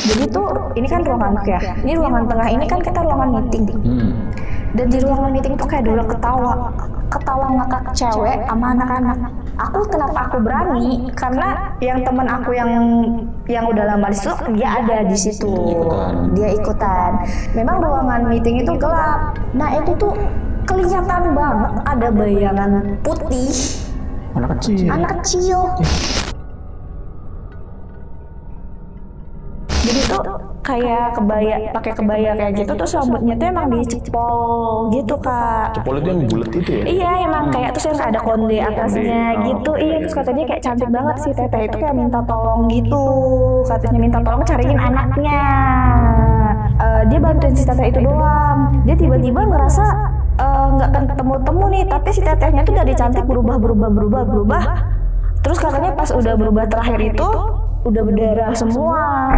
Jadi tuh ini kan ruangan ya. Ini ruangan tengah ini kan kita ruangan meeting. Dan di ruangan meeting tuh kayak dulu ketawa ngakak cewek sama anak-anak. Kenapa aku berani? Karena yang teman aku yang udah lama di situ dia ada di situ. Dia ikutan. Memang ruangan meeting itu gelap. Nah itu tuh kelihatan banget ada bayangan putih. Anak kecil. Jadi tuh kayak pakai kebaya kayak gitu, terus rambutnya tuh emang dicepol gitu Kak. Cepol itu yang bulat itu ya? Iya emang kayak terus yang ada konde atasnya gitu. Iya terus katanya kayak cantik banget sih teteh itu, kayak minta tolong gitu. Katanya minta tolong cariin anaknya. Dia bantuin si teteh itu doang. Dia tiba-tiba ngerasa nggak ketemu-temu nih, tapi si tetehnya tuh dari cantik berubah. Terus katanya pas udah berubah terakhir itu udah berdarah semua.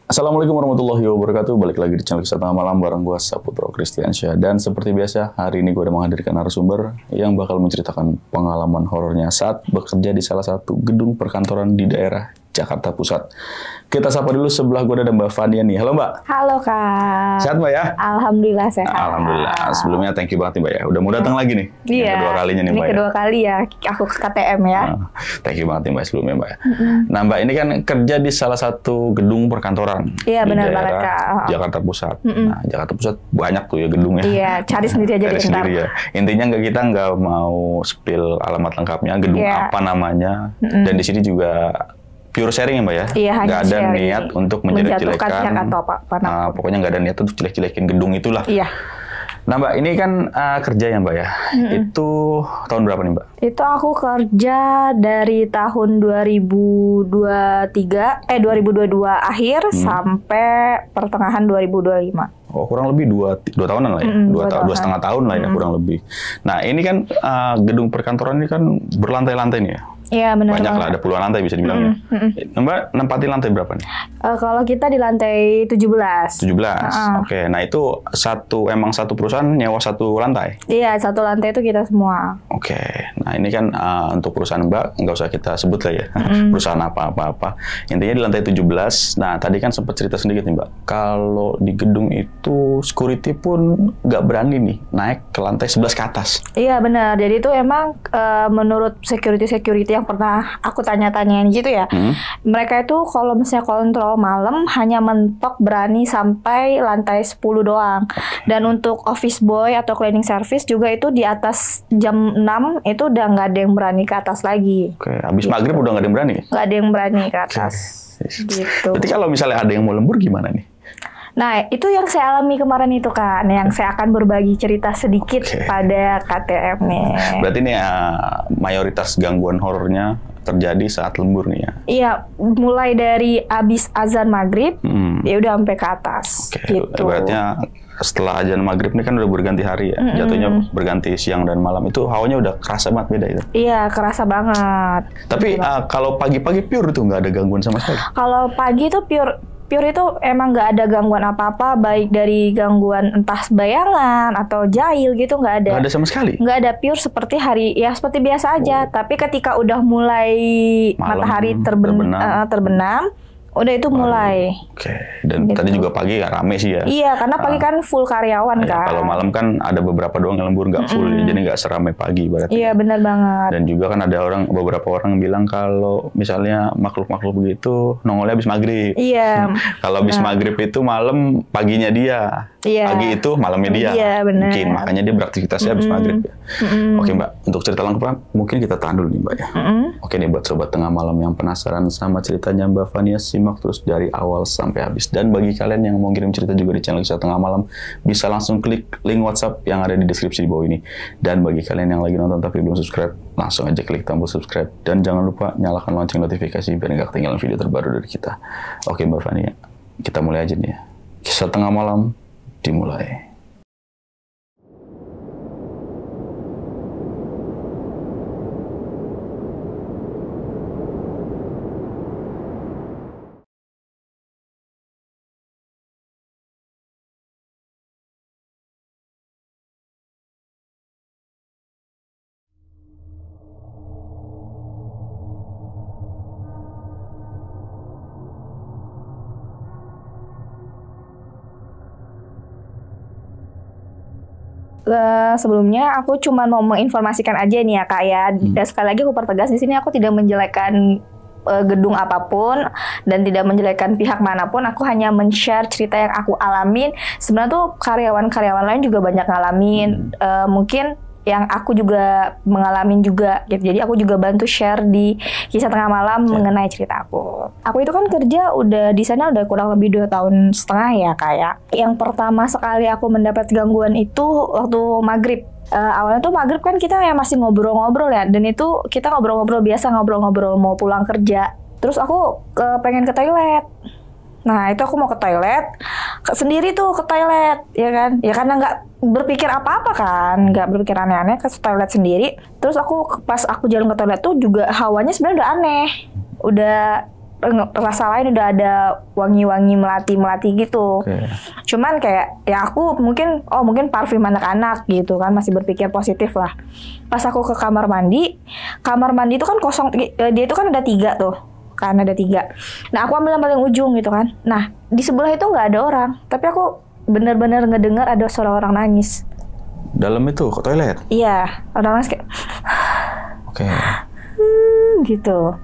Assalamualaikum warahmatullahi wabarakatuh. Balik lagi di channel Kisah Tengah Malam bareng gue Saputro Kristiansyah. Dan seperti biasa, hari ini gue udah menghadirkan narasumber yang bakal menceritakan pengalaman horornya saat bekerja di salah satu gedung perkantoran di daerah Jakarta Pusat. Kita sapa dulu, sebelah gue ada Mbak Fania nih. Halo Mbak. Halo Kak. Sehat Mbak ya? Alhamdulillah sehat. Alhamdulillah. Sebelumnya thank you banget nih Mbak ya. Udah mau datang lagi nih. Iya. Yang kedua kalinya nih Mbak. Ini kedua kali ya aku ke KTM ya. Thank you banget nih Mbak sebelumnya Mbak. Nah Mbak ini kan kerja di salah satu gedung perkantoran. Iya di benar daerah banget Kak. Jakarta Pusat. Nah Jakarta Pusat banyak tuh ya gedungnya. Iya, cari sendiri aja Cari deh sendiri ya. Intinya kita nggak mau spill alamat lengkapnya, gedung apa namanya. Dan di sini juga pure sharing ya Mbak ya? Iya, nggak ada niat untuk menjelek-jelekan. atau apa. Pokoknya nggak ada niat untuk jelek-jelekin gedung itulah. Iya. Nah Mbak, ini kan kerja ya Mbak ya? Itu tahun berapa nih Mbak? Itu aku kerja dari tahun 2022 akhir sampai pertengahan 2025. Oh, kurang lebih dua tahunan lah ya, dua setengah tahun lah ya kurang lebih. Nah ini kan gedung perkantoran ini kan berlantai-lantai nih ya. Iya benar. Banyak lah, ada puluhan lantai bisa dibilang ya. Mbak nempatin lantai berapa nih? Kalau kita di lantai 17. 17. Oke. Nah itu emang satu perusahaan nyewa satu lantai? Iya, satu lantai itu kita semua. Oke. Nah ini kan untuk perusahaan Mbak nggak usah kita sebut lah ya. Perusahaan apa-apa. Intinya di lantai 17. Nah tadi kan sempat cerita sedikit nih Mbak. Kalau di gedung itu security pun nggak berani nih naik ke lantai 11 ke atas. Iya benar. Jadi itu emang menurut security yang pernah aku tanya-tanyain gitu ya, mereka itu kalau misalnya kontrol malam hanya mentok berani sampai lantai 10 doang. Dan untuk office boy atau cleaning service juga itu di atas jam 6 itu udah nggak ada yang berani ke atas lagi. Oke, habis maghrib udah nggak ada yang berani? Nggak ada yang berani ke atas. Gitu. Berarti kalau misalnya ada yang mau lembur gimana nih? Nah, itu yang saya alami kemarin itu kan, yang saya akan berbagi cerita sedikit pada KTM nih. Berarti ini mayoritas gangguan horornya terjadi saat lembur nih ya? Iya, mulai dari abis azan maghrib, ya udah sampai ke atas. Gitu. Berarti setelah azan maghrib ini kan udah berganti hari ya, jatuhnya berganti siang dan malam, itu hawanya udah kerasa banget beda itu? Iya, kerasa banget. Tapi kalau pagi-pagi pure tuh nggak ada gangguan sama sekali? Kalau pagi tuh pure itu emang nggak ada gangguan apa-apa, baik dari gangguan entah bayangan atau jahil gitu, nggak ada. Nggak ada sama sekali? Nggak ada, pure seperti seperti biasa aja. Tapi ketika udah mulai malam, matahari terbenam, udah itu mulai. Oke. Dan gitu. Tadi juga pagi ya rame sih ya? Iya, karena pagi kan full karyawan kan. Kalau malam kan ada beberapa doang yang lembur, nggak full, jadi nggak seramai pagi berarti. Iya, benar banget. Dan juga kan ada beberapa orang bilang kalau misalnya makhluk-makhluk begitu nongolnya habis maghrib. Iya. Kalau habis maghrib itu malam, paginya dia. Iya. Pagi itu malamnya dia. Iya, benar. Mungkin makanya dia beraktivitasnya habis maghrib. Oke Mbak, untuk cerita lengkapnya mungkin kita tahan dulu nih Mbak ya. Oke nih buat sobat tengah malam yang penasaran sama ceritanya Mbak Fania, simak terus dari awal sampai habis. Dan bagi kalian yang mau kirim cerita juga di channel Kisah Tengah Malam, bisa langsung klik link WhatsApp yang ada di deskripsi di bawah ini. Dan bagi kalian yang lagi nonton tapi belum subscribe, langsung aja klik tombol subscribe. Dan jangan lupa nyalakan lonceng notifikasi biar nggak ketinggalan video terbaru dari kita. Oke Mbak Fania, kita mulai aja nih ya. Kisah Tengah Malam dimulai. sebelumnya aku cuma mau menginformasikan aja nih ya Kak ya. Dan sekali lagi aku pertegas di sini aku tidak menjelekkan gedung apapun dan tidak menjelekkan pihak manapun. Aku hanya men-share cerita yang aku alamin. Sebenarnya tuh karyawan-karyawan lain juga banyak ngalamin. Mungkin yang aku juga mengalami juga gitu. Jadi aku juga bantu share di Kisah Tengah Malam mengenai cerita aku. Aku itu kan kerja udah di sana udah kurang lebih 2,5 tahun ya kayak. Yang pertama sekali aku mendapat gangguan itu waktu maghrib. Awalnya tuh maghrib kan kita ya masih ngobrol-ngobrol ya, dan itu kita ngobrol-ngobrol biasa, ngobrol-ngobrol mau pulang kerja. Terus aku pengen ke toilet. Nah itu aku mau ke toilet sendiri tuh ke toilet ya kan, ya karena nggak berpikir apa-apa kan, nggak berpikir aneh-aneh, ke toilet sendiri. Terus pas aku jalan ke toilet tuh juga hawanya sebenarnya udah aneh, udah rasa lain, udah ada wangi-wangi melati gitu. Cuman kayak ya aku mungkin parfum anak-anak gitu kan, masih berpikir positif lah. Pas aku ke kamar mandi itu kan kosong, dia itu kan ada 3 tuh. Kan ada 3. Nah aku ambil yang paling ujung gitu kan. Nah di sebelah itu nggak ada orang, tapi aku benar-benar ngedengar ada suara orang nangis. Dalam itu ke toilet? Iya, orang nangis kayak gitu.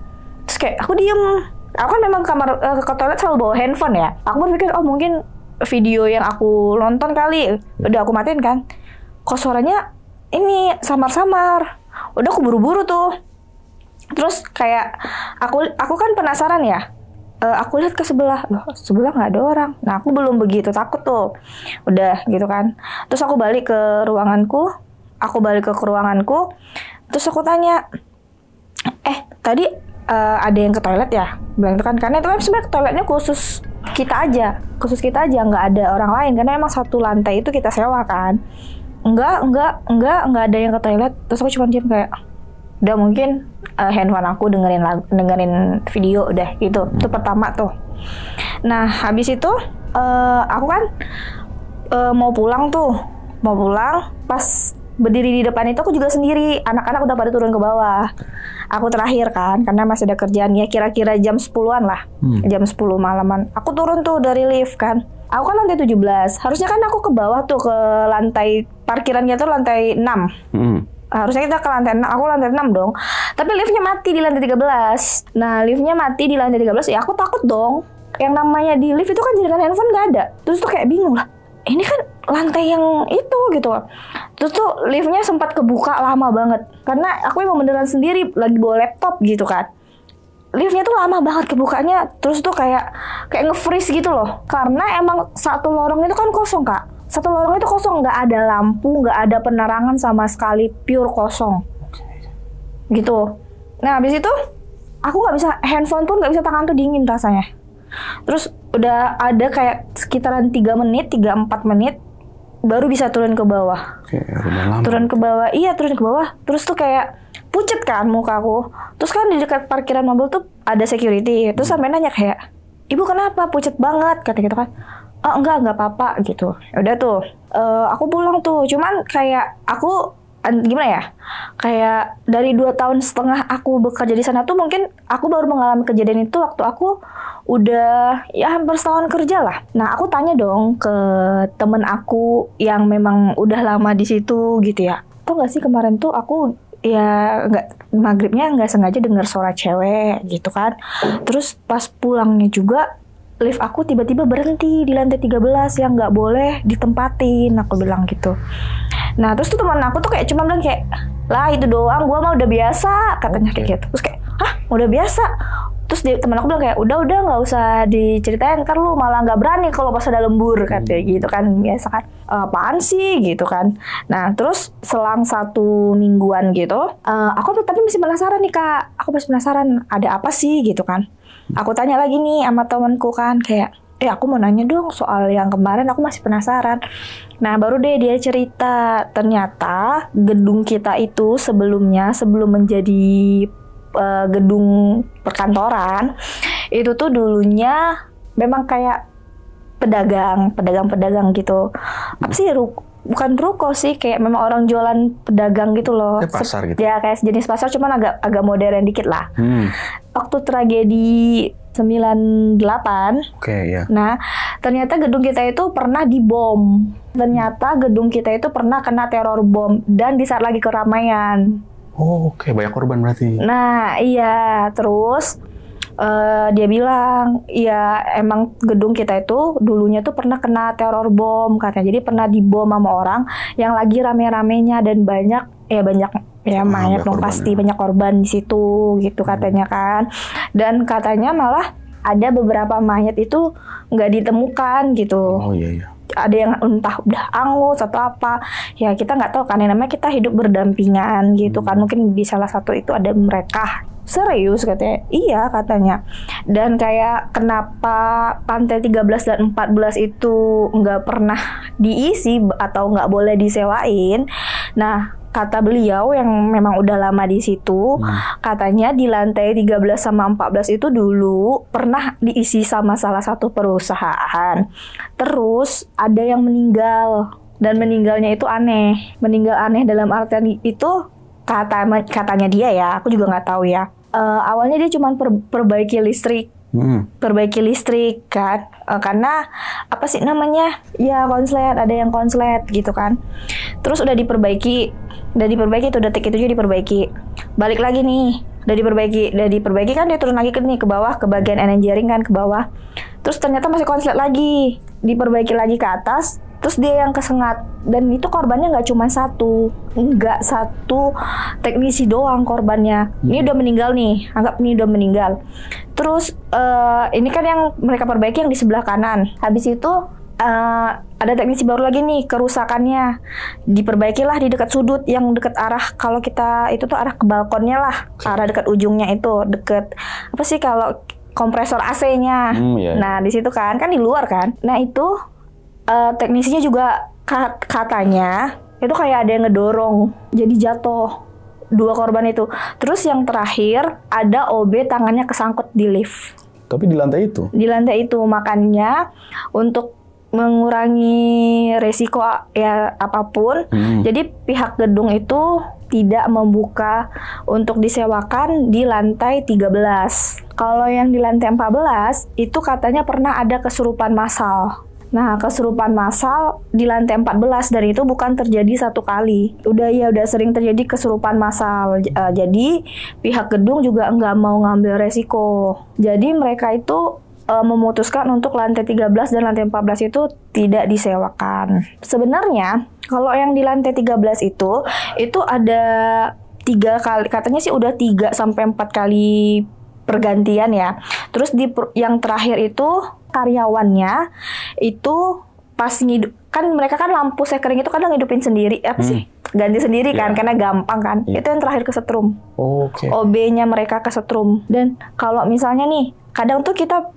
Terus kayak aku diem. Aku kan memang ke toilet selalu bawa handphone ya. Aku berpikir mungkin video yang aku nonton kali. Udah aku matiin kan. Kok suaranya ini samar-samar. Udah aku buru-buru tuh. Terus kayak aku kan penasaran ya. Aku lihat ke sebelah. Loh, sebelah nggak ada orang. Nah aku belum begitu takut tuh. Udah gitu kan. Terus aku balik ke ruanganku. Terus aku tanya, tadi ada yang ke toilet ya? Bilang itu kan, karena itu kan sebenarnya toiletnya khusus kita aja, nggak ada orang lain, karena emang satu lantai itu kita sewa kan. Enggak ada yang ke toilet. Terus aku cuma diam kayak, udah mungkin handphone aku dengerin video udah gitu. Itu pertama tuh. Nah habis itu aku kan mau pulang. Pas berdiri di depan itu aku juga sendiri. Anak-anak udah pada turun ke bawah. Aku terakhir kan, karena masih ada kerjaan ya, kira-kira jam 10-an lah. Jam 10 malaman. Aku turun tuh dari lift kan. Aku kan lantai 17. Harusnya kan aku ke bawah tuh, ke lantai parkirannya tuh lantai 6. Harusnya kita ke lantai 6. Aku lantai 6 dong. Tapi liftnya mati di lantai 13. Nah liftnya mati di lantai 13. Ya aku takut dong. Yang namanya di lift itu kan jaringan handphone gak ada. Terus tuh kayak bingung lah, ini kan lantai yang itu gitu. Terus tuh liftnya sempat kebuka lama banget, karena aku emang beneran sendiri lagi bawa laptop gitu kan. Liftnya tuh lama banget kebukanya. Terus tuh kayak nge-freeze gitu loh, karena emang satu lorong itu kan kosong Kak. Satu lorong itu kosong, nggak ada lampu, nggak ada penerangan sama sekali, pure kosong gitu. Nah habis itu aku nggak bisa, handphone pun nggak bisa, tangan tuh dingin rasanya. Terus udah ada kayak sekitaran 3-4 menit baru bisa turun ke bawah. Turun ke bawah. Terus tuh kayak pucet kan mukaku. Terus kan di dekat parkiran mobil tuh ada security. Terus sampai nanya kayak, "Ibu kenapa pucet banget?" kata gitu kan. Enggak apa-apa gitu. Udah tuh aku pulang tuh. Cuman kayak aku gimana ya, kayak dari 2,5 tahun aku bekerja di sana tuh, mungkin aku baru mengalami kejadian itu waktu aku udah ya hampir setahun kerja lah. Nah aku tanya dong ke temen aku yang memang udah lama di situ gitu ya, tau gak sih kemarin tuh aku ya maghribnya nggak sengaja dengar suara cewek gitu kan. Terus pas pulangnya juga lift aku tiba-tiba berhenti di lantai 13 yang nggak boleh ditempatin, aku bilang gitu. Nah terus tuh teman aku tuh kayak cuma bilang kayak, "Lah itu doang, gua mah udah biasa," katanya kayak gitu. Terus kayak, "Hah udah biasa?" Terus teman aku bilang kayak, udah nggak usah diceritain, ntar lu malah nggak berani kalau pas ada lembur," katanya gitu kan. Biasa kan, apaan sih gitu kan. Nah terus selang 1 mingguan gitu, aku tapi masih penasaran nih Kak. Aku masih penasaran ada apa sih gitu kan. Aku tanya lagi nih sama temanku kan, kayak, aku mau nanya dong soal yang kemarin, aku masih penasaran. Nah baru deh dia cerita, ternyata gedung kita itu sebelum menjadi gedung perkantoran, itu tuh dulunya memang kayak pedagang gitu. Apa sih, bukan ruko sih, kayak memang orang jualan pedagang gitu loh. Kayak pasar gitu. Ya kayak sejenis pasar, cuman agak modern dikit lah. Waktu tragedi 98. Oke, ya. Nah, ternyata gedung kita itu pernah dibom. Ternyata gedung kita itu pernah kena teror bom dan di saat lagi keramaian. Oh, oke, banyak korban berarti. Nah, iya, terus dia bilang, ya emang gedung kita itu dulunya tuh pernah kena teror bom katanya. Jadi pernah dibom sama orang yang lagi rame-ramenya dan banyak mayat dong pasti banyak korban di situ gitu katanya kan. Dan katanya malah ada beberapa mayat itu nggak ditemukan gitu. Oh iya iya. Ada yang entah udah angus atau apa, ya kita nggak tahu kan, yang namanya kita hidup berdampingan gitu kan, mungkin di salah satu itu ada mereka. Serius katanya, iya katanya. Dan kayak kenapa lantai 13 dan 14 itu nggak pernah diisi atau nggak boleh disewain. Nah, kata beliau yang memang udah lama di situ, katanya di lantai 13 sama 14 itu dulu pernah diisi sama salah satu perusahaan. Terus ada yang meninggal, dan meninggalnya itu aneh. Meninggal aneh dalam artian itu katanya dia ya, aku juga nggak tahu ya. Awalnya dia cuma perbaiki listrik. Perbaiki listrik kan, karena apa sih namanya, ya konslet, ada yang konslet gitu kan. Terus udah diperbaiki itu detik itu juga diperbaiki, balik lagi nih, udah diperbaiki kan, dia turun lagi ke bawah, ke bagian engineering kan, ke bawah. Terus ternyata masih konslet lagi, diperbaiki lagi ke atas. Terus dia yang kesengat, dan itu korbannya nggak cuma satu teknisi doang korbannya. Ini udah meninggal nih, anggap ini udah meninggal. Terus ini kan yang mereka perbaiki yang di sebelah kanan. Habis itu ada teknisi baru lagi nih, kerusakannya diperbaikilah di dekat sudut yang dekat arah, kalau kita itu tuh arah ke balkonnya lah, arah dekat ujungnya itu, dekat apa sih kalau kompresor AC-nya. Nah di situ kan di luar kan. Nah itu teknisinya juga katanya itu kayak ada yang ngedorong, jadi jatuh 2 korban itu. Terus yang terakhir ada OB tangannya kesangkut di lift. Tapi di lantai itu? Di lantai itu, makanya untuk mengurangi resiko ya apapun, jadi pihak gedung itu tidak membuka untuk disewakan di lantai 13. Kalau yang di lantai 14 itu katanya pernah ada kesurupan massal. Nah, kesurupan massal di lantai 14, dan itu bukan terjadi satu kali. Udah sering terjadi kesurupan massal. Jadi pihak gedung juga nggak mau ngambil resiko. Jadi mereka itu memutuskan untuk lantai 13 dan lantai 14 itu tidak disewakan. Sebenarnya kalau yang di lantai 13 itu ada 3 kali, katanya sih udah 3 sampai 4 kali pergantian ya. Terus yang terakhir itu karyawannya itu pas kan mereka kan lampu sekering itu kadang ngidupin sendiri, apa sih, ganti sendiri kan, karena gampang kan. Itu yang terakhir kesetrum. OB-nya mereka kesetrum. Dan kalau misalnya nih, kadang tuh kita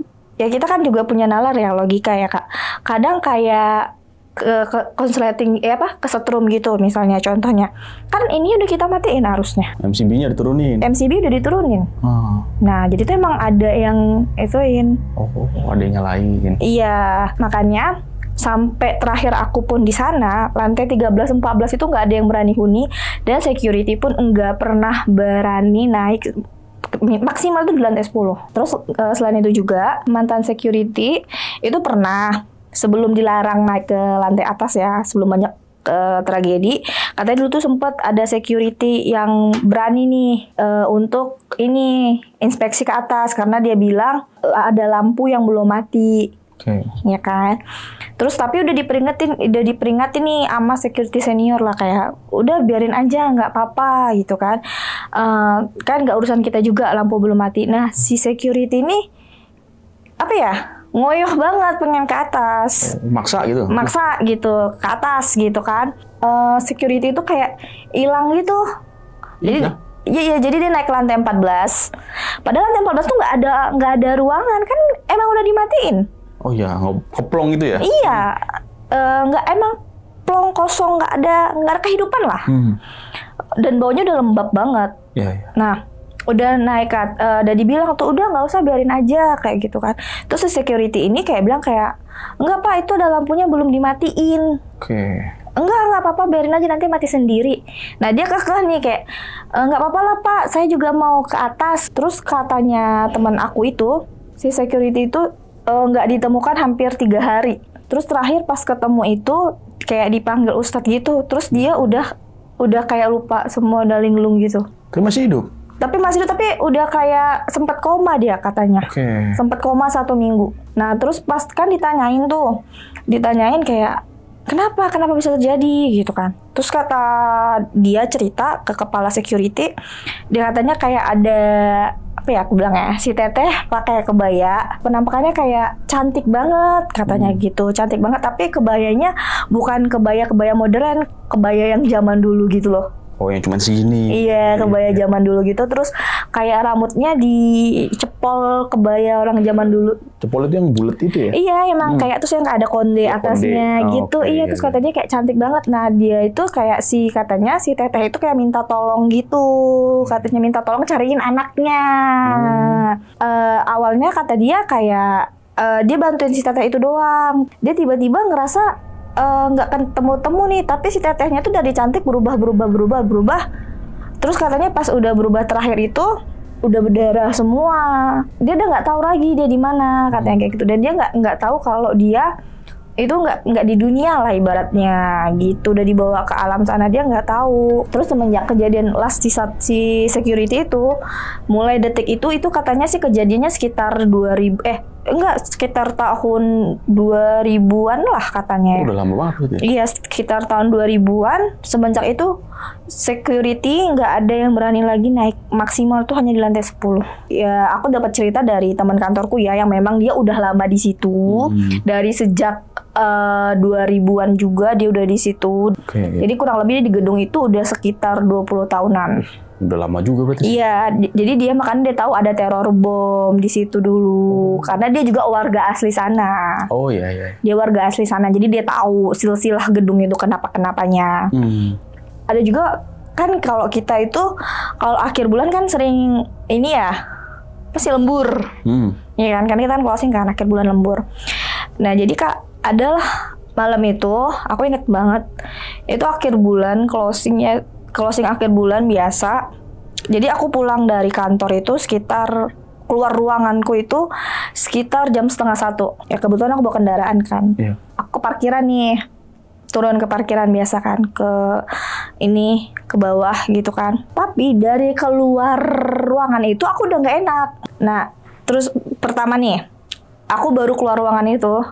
kan juga punya nalar ya, logika ya Kak. Kadang kayak konsleting kesetrum gitu misalnya, contohnya kan ini udah kita matiin harusnya, MCB-nya diturunin. MCB udah diturunin. Nah jadi itu emang ada yang ituin. Ada yang nyalain. Iya, makanya sampai terakhir aku pun di sana lantai 13-14 itu nggak ada yang berani huni, dan security pun nggak pernah berani naik, maksimal tuh di lantai 10. Terus selain itu juga mantan security itu pernah, sebelum dilarang naik ke lantai atas ya, sebelum banyak tragedi, katanya dulu tuh sempat ada security yang berani nih untuk ini inspeksi ke atas, karena dia bilang ada lampu yang belum mati. Ya kan. Terus tapi udah diperingatin nih sama security senior lah, kayak udah biarin aja, nggak apa-apa gitu kan. Kan nggak urusan kita juga lampu belum mati. Nah si security ini apa ya, ngoyoh banget pengen ke atas. Maksa gitu ke atas gitu kan. Security itu kayak hilang gitu. Jadi jadi dia naik ke lantai 14. Padahal lantai 14 tuh nggak ada ruangan kan, emang udah dimatiin. Oh ya, keplong gitu ya? Iya, nggak, emang plong kosong, nggak ada kehidupan lah. Dan baunya udah lembab banget. Nah, udah naik udah dibilang tuh udah nggak usah, biarin aja kayak gitu kan. Terus si security ini kayak bilang kayak, enggak Pak, itu ada lampunya belum dimatiin. Enggak apa-apa, biarin aja, nanti mati sendiri. Nah dia kekeh nih kayak, enggak apa-apa lah Pak, saya juga mau ke atas. Terus katanya teman aku itu, si security itu nggak ditemukan hampir 3 hari. Terus terakhir pas ketemu itu kayak dipanggil ustadz gitu. Terus dia udah kayak lupa semua daling-lung gitu. Tapi masih hidup? Tapi udah kayak sempat koma dia katanya. Sempat koma 1 minggu. Nah terus pas kan ditanyain kayak kenapa bisa terjadi gitu kan. Terus kata dia cerita ke kepala security, dia katanya kayak ada apa ya aku bilang ya, si teteh pakai kebaya, penampakannya kayak cantik banget katanya gitu, cantik banget, tapi kebayanya bukan kebaya modern, kebaya yang zaman dulu gitu loh. Oh, yang cuma segini. Iya, kebaya zaman dulu gitu. Terus kayak rambutnya dicepol kebaya orang zaman dulu. Cepol itu yang bulat itu ya? Iya, emang kayak terus yang ada konde atasnya gitu. Iya, terus katanya kayak cantik banget. Nah, dia itu kayak si teteh itu kayak minta tolong gitu. Katanya minta tolong cariin anaknya. Awalnya kata dia kayak dia bantuin si teteh itu doang. Dia tiba-tiba ngerasa nggak ketemu nih, tapi si tetehnya tuh dari cantik berubah. Terus katanya pas udah berubah terakhir itu udah berdarah semua. Dia udah nggak tahu lagi dia di mana katanya kayak gitu, dan dia nggak tahu kalau dia itu nggak di dunia lah ibaratnya gitu, udah dibawa ke alam sana, dia nggak tahu. Terus semenjak kejadian last si security itu, mulai detik itu katanya sih kejadiannya sekitar sekitar tahun 2000-an lah katanya. Udah lama banget gitu ya? Iya, sekitar tahun 2000-an. Semenjak itu security nggak ada yang berani lagi naik, maksimal tuh hanya di lantai 10. Ya, aku dapat cerita dari teman kantorku ya, yang memang dia udah lama di situ. Dari sejak 2000-an juga dia udah di situ. Jadi kurang lebih di gedung itu udah sekitar 20 tahunan. Udah lama juga berarti. Iya, jadi dia tahu ada teror bom di situ dulu, karena dia juga warga asli sana. Oh iya. Dia warga asli sana, jadi dia tahu silsilah gedung itu kenapanya. Ada juga kan kalau kita itu kalau akhir bulan kan sering ini ya, pasti lembur. Iya kan kita kan closing kan akhir bulan lembur. Nah jadi Kak, adalah malam itu aku inget banget, itu akhir bulan closing akhir bulan biasa. Jadi aku pulang dari kantor itu sekitar, keluar ruanganku itu sekitar jam 12:30. Ya kebetulan aku bawa kendaraan kan. Aku ke parkiran nih, turun ke parkiran biasa kan, ke bawah gitu kan. Tapi dari keluar ruangan itu aku udah nggak enak. Nah terus pertama nih, aku baru keluar ruangan itu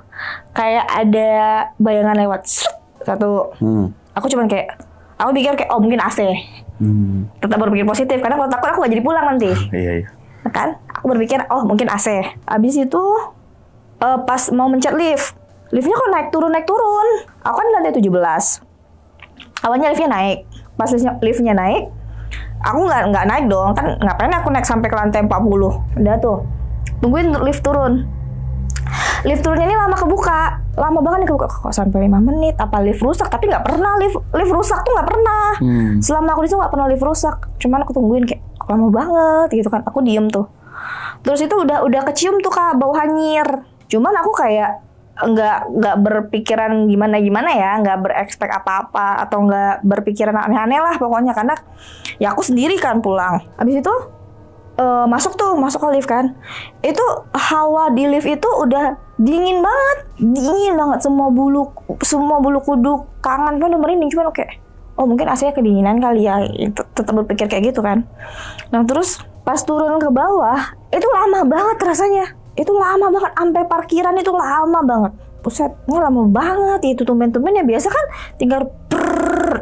kayak ada bayangan lewat satu. Aku cuman kayak, aku pikir kayak mungkin AC. Tetap berpikir positif karena kalau takut aku gak jadi pulang nanti. Iya. Kan? Aku berpikir mungkin AC. Abis itu pas mau mencet liftnya kok naik turun. Aku kan di lantai 17. Awalnya liftnya naik. Pas liftnya naik, aku nggak naik dong. Kan ngapain aku naik sampai ke lantai 40. Udah tuh, tungguin lift turun. Lift turunnya ini lama kebuka, lama banget nih kebuka, kok sampai 5 menit. Apa lift rusak? Tapi nggak pernah lift rusak tuh nggak pernah. Selama aku di situ nggak pernah lift rusak. Cuman aku tungguin kayak lama banget gitu kan. Aku diem tuh. Terus itu udah kecium tuh Kak bau hanyir. Cuman aku kayak nggak berpikiran gimana ya, nggak berekspek apa-apa atau nggak berpikiran aneh-aneh lah pokoknya, karena ya aku sendiri kan pulang. Habis itu masuk ke lift kan. Itu hawa di lift itu udah dingin banget. Semua bulu kuduk kangen kan udah merinding. Cuman kayak mungkin AC-nya kedinginan kali ya. Itu tetap berpikir kayak gitu kan. Nah terus pas turun ke bawah itu lama banget rasanya. Itu lama banget, sampai parkiran itu lama banget. Busetnya lama banget itu, tumben-tumben ya biasa kan tinggal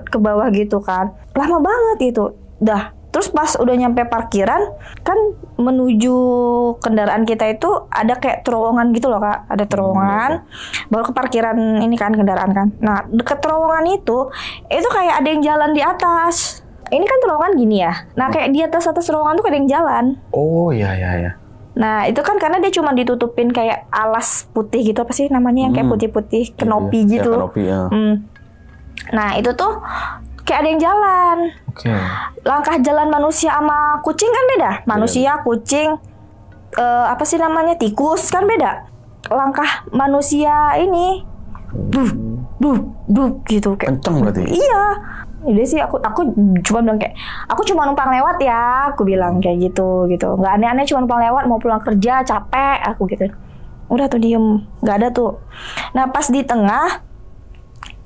ke bawah gitu kan. Lama banget itu. Dah. Terus pas udah nyampe parkiran, kan menuju kendaraan kita itu ada kayak terowongan gitu loh Kak. Ada terowongan, baru ke parkiran ini kan kendaraan kan. Nah deket terowongan itu kayak ada yang jalan di atas. Ini kan terowongan gini ya. Nah kayak di atas terowongan tuh kayak ada yang jalan. Oh iya. Nah itu kan karena dia cuma ditutupin kayak alas putih gitu, apa sih namanya yang kayak putih-putih, kenopi gitu. Ya, kenopi, ya. Nah itu tuh kayak ada yang jalan. Langkah jalan manusia sama kucing kan beda. Manusia, kucing, apa sih namanya, tikus kan beda. Langkah manusia ini, buh gitu kayak. Kenceng berarti. Iya, Udah sih aku cuma bilang kayak aku cuma numpang lewat ya, aku bilang kayak gitu, nggak aneh-aneh, cuma numpang lewat, mau pulang kerja capek aku gitu. Udah tuh diem, nggak ada tuh. Nah pas di tengah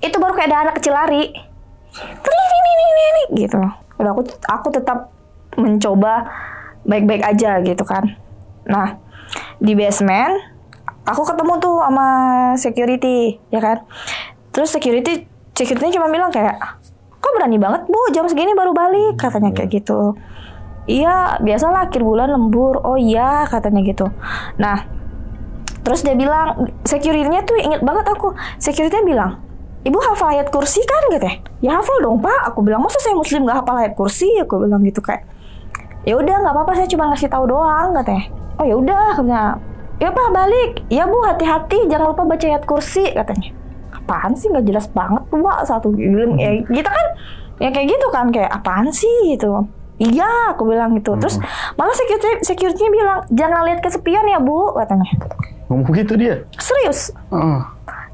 itu baru kayak ada anak kecil lari, ini gitu. Udah aku tetap mencoba baik-baik aja gitu kan. Nah di basement aku ketemu tuh sama security ya kan. Terus security-nya cuma bilang kayak, kok berani banget Bu, jam segini baru balik, katanya kayak gitu. Iya, biasalah akhir bulan lembur. Oh iya, katanya gitu. Nah, terus dia bilang, security-nya tuh inget banget aku. Security-nya bilang, Ibu hafal ayat kursi kan, katanya. Ya hafal dong Pak, aku bilang. Masa saya muslim gak hafal ayat kursi? Aku bilang gitu kayak. Ya udah nggak apa-apa, saya cuma ngasih tahu doang, katanya. Oh ya udah, katanya. Ya Pak balik. Ya Bu hati-hati, jangan lupa baca ayat kursi, katanya. Apaan sih, nggak jelas banget tuh Pak, satu bilang ya kita kan ya kayak gitu kan, kayak apaan sih gitu. Iya, aku bilang gitu. Terus malah security-nya bilang, jangan lihat kesepian ya Bu, katanya. Ngomong gitu dia? Serius.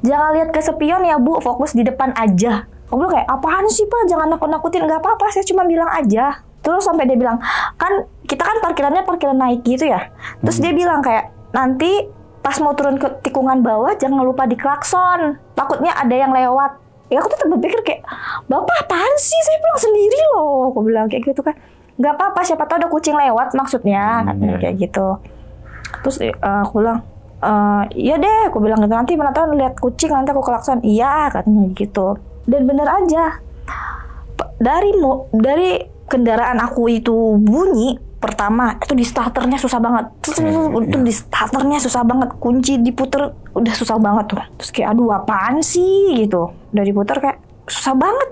Jangan lihat kesepian ya Bu, fokus di depan aja. Aku bilang kayak apaan sih Pak, jangan nakut-nakutin. Nggak apa-apa, saya cuma bilang aja. Terus sampai dia bilang, kan kita kan parkiran naik gitu ya. Terus dia bilang kayak nanti pas mau turun ke tikungan bawah, jangan lupa diklakson. Takutnya ada yang lewat. Ya aku tetap berpikir kayak, Bapak apaan sih? Saya pulang sendiri loh. Aku bilang kayak gitu kan. Gak apa-apa, siapa tahu ada kucing lewat maksudnya. Katanya kayak gitu. Terus aku bilang, iya deh. Aku bilang gitu, nanti mana tahu lihat kucing, nanti aku klakson. Iya, katanya gitu. Dan bener aja. Dari kendaraan aku itu bunyi, pertama itu di starternya susah banget. Itu di starternya susah banget, kunci diputer udah susah banget tuh. Terus kayak aduh apaan sih gitu. Udah diputer kayak susah banget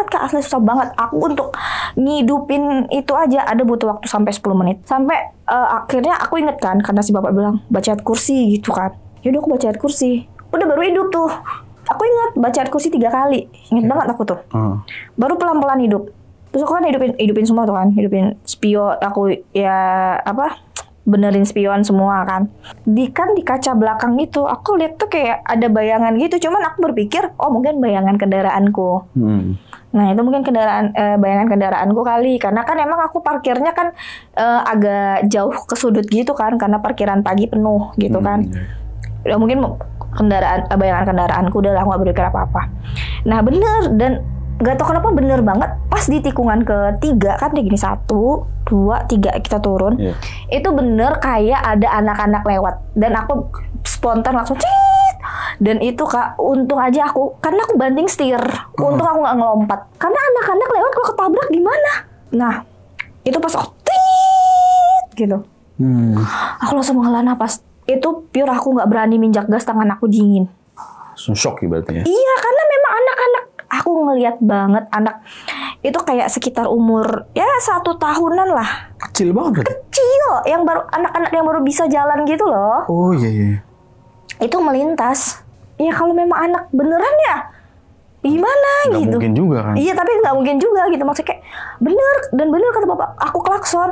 Kak, asli susah banget. Aku untuk ngidupin itu aja ada butuh waktu sampai 10 menit. Sampai akhirnya aku inget kan, karena si bapak bilang baca ayat kursi gitu kan. Yaudah aku baca ayat kursi, udah baru hidup tuh. Aku ingat baca ayat kursi 3 kali, inget banget aku tuh. Baru pelan-pelan hidup. Terus aku kan hidupin semua tuh kan, hidupin spion, aku ya benerin spion semua kan. Di kaca belakang itu aku lihat tuh kayak ada bayangan gitu, cuman aku berpikir oh mungkin bayangan kendaraanku. Nah itu mungkin bayangan kendaraanku kali, karena kan emang aku parkirnya kan agak jauh ke sudut gitu kan, karena parkiran pagi penuh gitu kan. Ya mungkin bayangan kendaraanku, udah lah aku gak berpikir apa-apa. Nah bener, dan gak tau kenapa bener banget pas di tikungan ketiga kan kayak gini 1, 2, 3 kita turun. Itu bener kayak ada anak-anak lewat dan aku spontan langsung cit. Dan itu Kak, untung aja karena aku banting setir, untung aku gak ngelompat, karena anak-anak lewat kalau ketabrak gimana. Nah itu pas aku tit gitu, aku langsung menghela napas. Itu pure aku gak berani minjak gas, tangan aku dingin. Shock ibaratnya. Iya, karena memang anak-anak, aku ngelihat banget anak itu kayak sekitar umur ya 1 tahunan lah. Kecil banget. Kecil, yang baru anak-anak yang baru bisa jalan gitu loh. Oh iya. Itu melintas. Ya kalau memang anak beneran ya gimana nggak gitu. Mungkin juga kan. Iya, tapi nggak mungkin juga gitu. Maksudnya kayak bener kata bapak, aku klakson.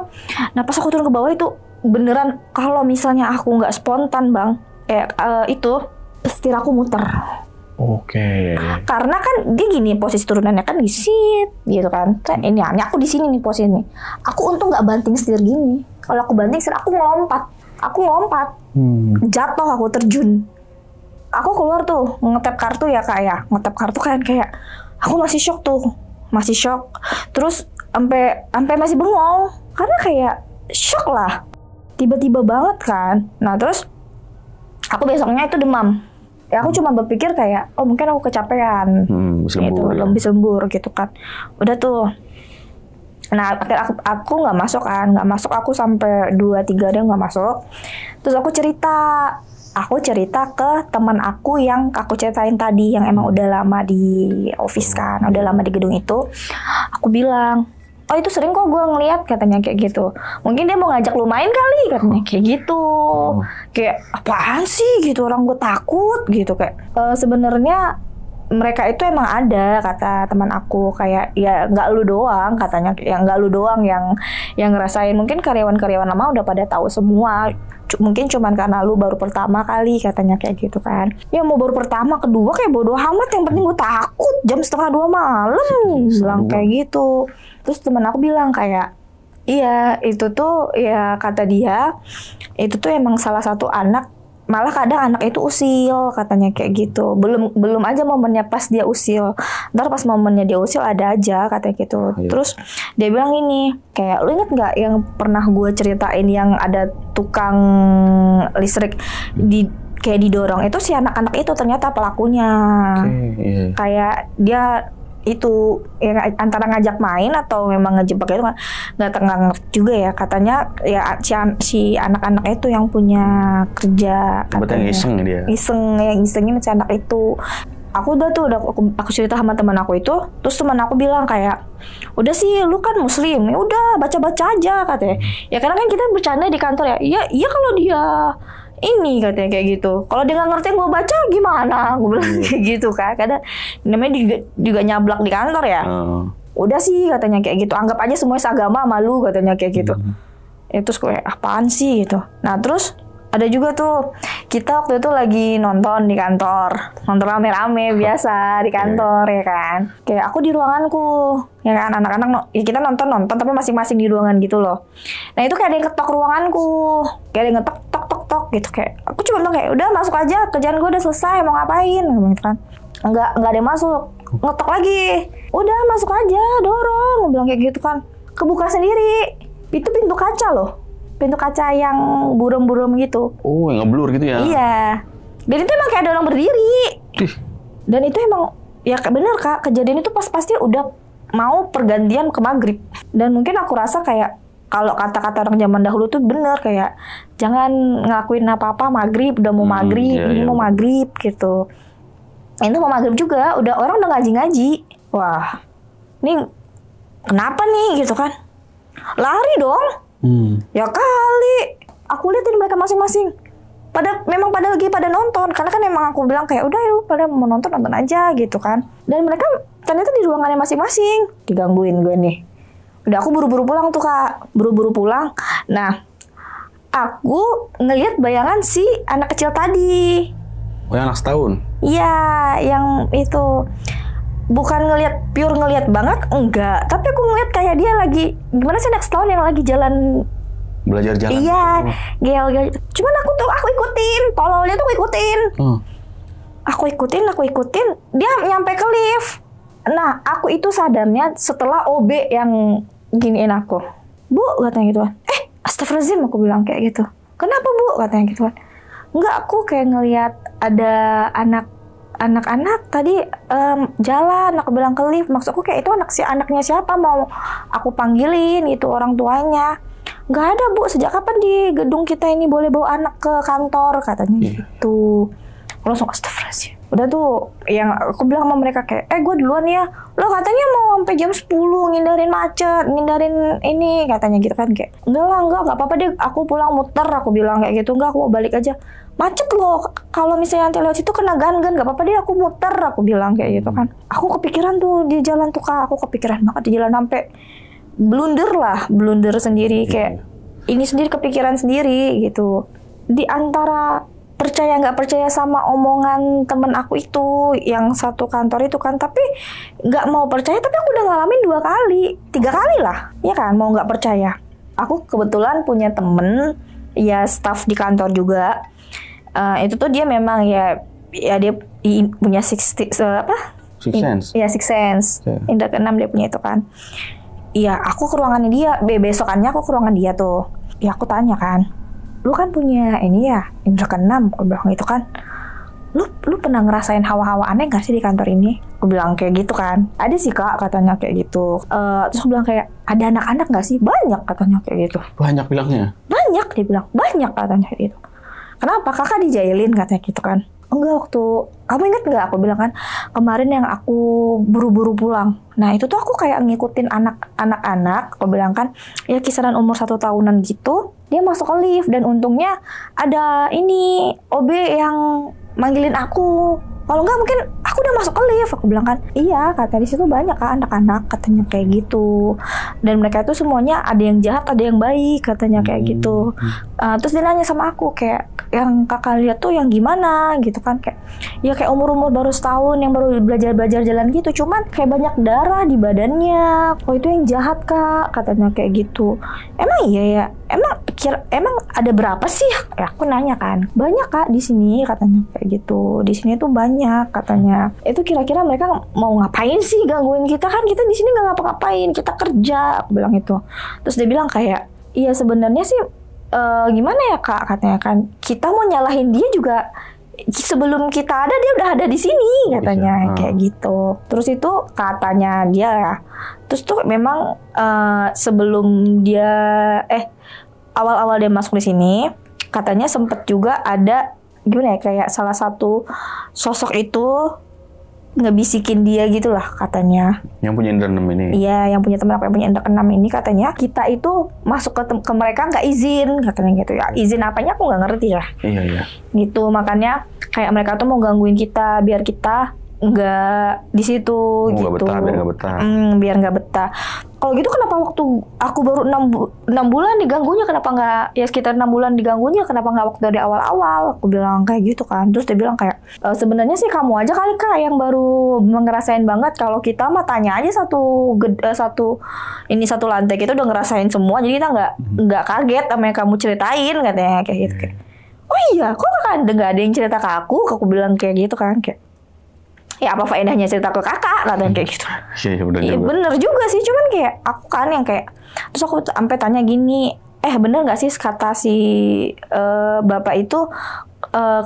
Nah pas aku turun ke bawah itu beneran, kalau misalnya aku nggak spontan bang, kayak itu setir aku muter. Oke. Karena kan dia gini, posisi turunannya kan di sit gitu kan. Ini aku di sini nih posisi ini. Aku untung nggak banting setir gini. Kalau aku banting setir aku ngelompat. Jatuh, aku terjun. Aku keluar tuh ngetap kartu ya Kak ya. Ngetap kartu kan kayak aku masih shock tuh. Terus sampai masih bengong. Karena kayak shock lah. Tiba-tiba banget kan. Nah terus aku besoknya itu demam. Ya aku cuma berpikir kayak, oh mungkin aku kecapean, lebih lembur gitu kan. Udah tuh. Nah akhirnya aku nggak masuk aku sampai 2-3 hari nggak masuk. Terus aku cerita ke teman aku yang aku ceritain tadi, yang emang udah lama di office kan, udah lama di gedung itu. Aku bilang, oh itu sering kok gue ngeliat, katanya kayak gitu. Mungkin dia mau ngajak lu main kali, katanya kayak gitu. Kayak apaan sih gitu, orang gue takut gitu kayak. Sebenarnya mereka itu emang ada, kata teman aku, kayak ya nggak lu doang katanya, ya nggak lu doang yang ngerasain, mungkin karyawan-karyawan lama udah pada tahu semua, mungkin cuman karena lu baru pertama kali, katanya kayak gitu kan. Ya mau baru pertama, kedua kayak bodo amat, yang penting gue takut jam 1:30 malam, bilang kayak gitu. Terus teman aku bilang kayak, iya itu tuh ya kata dia, itu tuh emang salah satu anak, malah kadang anak itu usil, katanya kayak gitu. Belum aja momennya pas dia usil, ntar pas momennya dia usil ada aja, katanya gitu. Terus dia bilang ini, kayak lu inget nggak yang pernah gue ceritain yang ada tukang listrik kayak didorong, itu si anak-anak itu ternyata pelakunya. Kayak dia itu ya antara ngajak main atau memang ngejebak, itu nggak ngerti juga ya, katanya ya si anak-anak itu yang punya kerja, katanya isengin si anak itu. Aku aku cerita sama teman aku itu, terus teman aku bilang kayak, udah sih lu kan muslim, ya udah baca-baca aja, katanya. Ya karena kan kita bercanda di kantor ya, iya kalau dia ini, katanya kayak gitu. Kalau dia nggak ngerti yang gue baca gimana? Gue bilang kayak gitu kan. Kadang namanya juga nyablak di kantor ya. Udah sih, katanya kayak gitu. Anggap aja semuanya seagama sama lu, katanya kayak gitu. Itu kayak apaan sih gitu. Nah terus ada juga tuh, kita waktu itu lagi nonton di kantor, nonton rame-rame biasa di kantor ya kan. Kayak aku di ruanganku, ya kan, anak-anak ya kita nonton tapi masing-masing di ruangan gitu loh. Nah itu kayak ada yang ketok ruanganku, kayak ada yang ngetok tok gitu, kayak aku cuma bilang kayak udah masuk aja, kerjaan gue udah selesai, mau ngapain gitu kan. Enggak ada yang masuk, ngetok lagi, udah masuk aja, dorong, gue bilang kayak gitu kan. Kebuka sendiri, itu pintu kaca loh. Pintu kaca yang buram-buram gitu. Oh, yang ngeblur gitu ya? Iya. Dan itu emang kayak ada orang berdiri. Dan itu emang, ya bener Kak, kejadian itu pasti udah mau pergantian ke maghrib. Dan mungkin aku rasa kayak, kalau kata-kata orang zaman dahulu tuh bener, kayak jangan ngelakuin apa-apa maghrib, udah mau maghrib, mau maghrib gitu. Itu mau maghrib juga, orang udah ngaji-ngaji. Wah, ini kenapa nih gitu kan? Lari dong. Ya kali, aku liatin mereka masing-masing. Memang pada nonton, karena kan emang aku bilang kayak udah lu pada mau nonton aja gitu kan. Dan mereka ternyata di ruangannya masing-masing. Digangguin gue nih. Udah aku buru-buru pulang tuh Kak, buru-buru pulang. Nah, aku ngelihat bayangan si anak kecil tadi. Oh, yang anak setahun? Iya, yang itu. Bukan pure ngelihat banget, enggak. Tapi aku ngeliat kayak dia lagi, gimana sih anak setahun yang lagi jalan, belajar jalan. Iya, gel. Cuman aku ikutin, tololnya tuh ikutin. Aku ikutin, dia nyampe ke lift. Nah, aku itu sadarnya setelah OB yang giniin aku. Bu, katanya gitu kan. Astagfirullahaladzim, aku bilang kayak gitu. Kenapa Bu, katanya gitu kan. Enggak, aku kayak ngelihat ada anak-anak tadi jalan, aku bilang ke lift, maksudku kayak itu anaknya siapa, mau aku panggilin gitu orang tuanya. Nggak ada Bu, sejak kapan di gedung kita ini boleh bawa anak ke kantor, katanya gitu. Aku langsung astagfirullahaladzim. Udah tuh yang aku bilang sama mereka kayak, gue duluan ya, lo katanya mau sampai jam 10 ngindarin macet, ngindarin ini, katanya gitu kan. Kayak enggak apa-apa deh, aku pulang muter, aku bilang kayak gitu. Enggak, aku mau balik aja, macet loh, kalau misalnya nanti lewat situ kena gangan, gak apa-apa deh aku muter, aku bilang kayak gitu kan. Aku kepikiran tuh di jalan tuh Kak, aku kepikiran banget di jalan, sampai blunder sendiri, kayak ini sendiri, kepikiran sendiri gitu. Di antara percaya nggak percaya sama omongan temen aku itu yang satu kantor itu kan, tapi nggak mau percaya, tapi aku udah ngalamin 3 kali lah, ya kan, mau nggak percaya. Aku kebetulan punya temen ya staff di kantor juga. Itu tuh dia memang ya dia punya sixth sense. Iya, sixth sense. Indra keenam dia punya itu kan. Iya, aku ke ruangannya dia. Besokannya aku ke ruangan dia tuh. Ya aku tanya kan, lu kan punya ini ya, indra keenam, aku bilang gitu kan. Lu pernah ngerasain hawa-hawa aneh gak sih di kantor ini? Aku bilang kayak gitu kan. Ada sih Kak, katanya kayak gitu. Terus aku bilang kayak, ada anak-anak gak sih? Banyak, katanya kayak gitu. Banyak bilangnya? Banyak, dia bilang. Banyak, katanya kayak gitu. Kenapa? Kakak dijailin, katanya gitu kan. Enggak, kamu ingat gak? Aku bilang kan, kemarin yang aku buru-buru pulang. Nah itu tuh aku kayak ngikutin anak-anak, aku bilang kan, ya kisaran umur 1 tahunan gitu. Dia masuk ke lift, dan untungnya ada ini OB yang manggilin aku. Kalau enggak mungkin aku aku udah masuk ke lift. Aku bilang kan, iya, kata di situ banyak kan anak-anak, katanya kayak gitu. Dan mereka itu semuanya ada yang jahat, ada yang baik, katanya kayak gitu. Terus dia nanya sama aku kayak, yang kakak lihat tuh yang gimana gitu kan, kayak ya kayak umur baru setahun yang baru belajar jalan gitu, cuman kayak banyak darah di badannya. Oh itu yang jahat kak, katanya kayak gitu. Emang iya ya, emang ada berapa sih? Ya aku nanya kan, banyak kak di sini, katanya kayak gitu. Di sini tuh banyak, katanya. Itu kira-kira mereka mau ngapain sih gangguin kita, kan kita di sini nggak ngapa-ngapain, kita kerja, aku bilang itu. Terus dia bilang kayak, iya sebenarnya sih gimana ya kak, katanya kan kita mau nyalahin dia juga sebelum kita ada dia udah ada di sini, katanya kayak gitu. Terus itu katanya dia ya, terus tuh memang sebelum dia awal-awal dia masuk di sini katanya sempet juga ada gimana ya, kayak salah satu sosok itu ngebisikin dia gitulah katanya. Yang punya indra keenam ini? Iya, yang punya teman aku yang punya indra keenam ini, katanya kita itu masuk ke mereka nggak izin, katanya gitu ya. Izin apanya aku nggak ngerti ya. Iya. Gitu, makanya kayak mereka tuh mau gangguin kita biar kita nggak di situ gitu. Biar nggak betah. Kalau gitu kenapa waktu aku baru 6 bulan diganggunya, kenapa nggak ya sekitar 6 bulan diganggunya, kenapa nggak waktu dari awal-awal? Aku bilang kayak gitu kan. Terus dia bilang kayak sebenarnya sih kamu aja kali kak yang baru ngerasain banget, kalau kita mah tanya aja satu lantai kita udah ngerasain semua, jadi kita nggak kaget sama yang kamu ceritain, katanya kayak gitu. Kayak, oh iya, kok kan nggak ada yang cerita ke aku bilang kayak gitu kan, kayak ya apa faedahnya cerita ke kakak, katanya kayak gitu. Iya bener juga sih, cuman kayak aku kan yang kayak, terus aku sampai tanya gini, bener nggak sih kata si bapak itu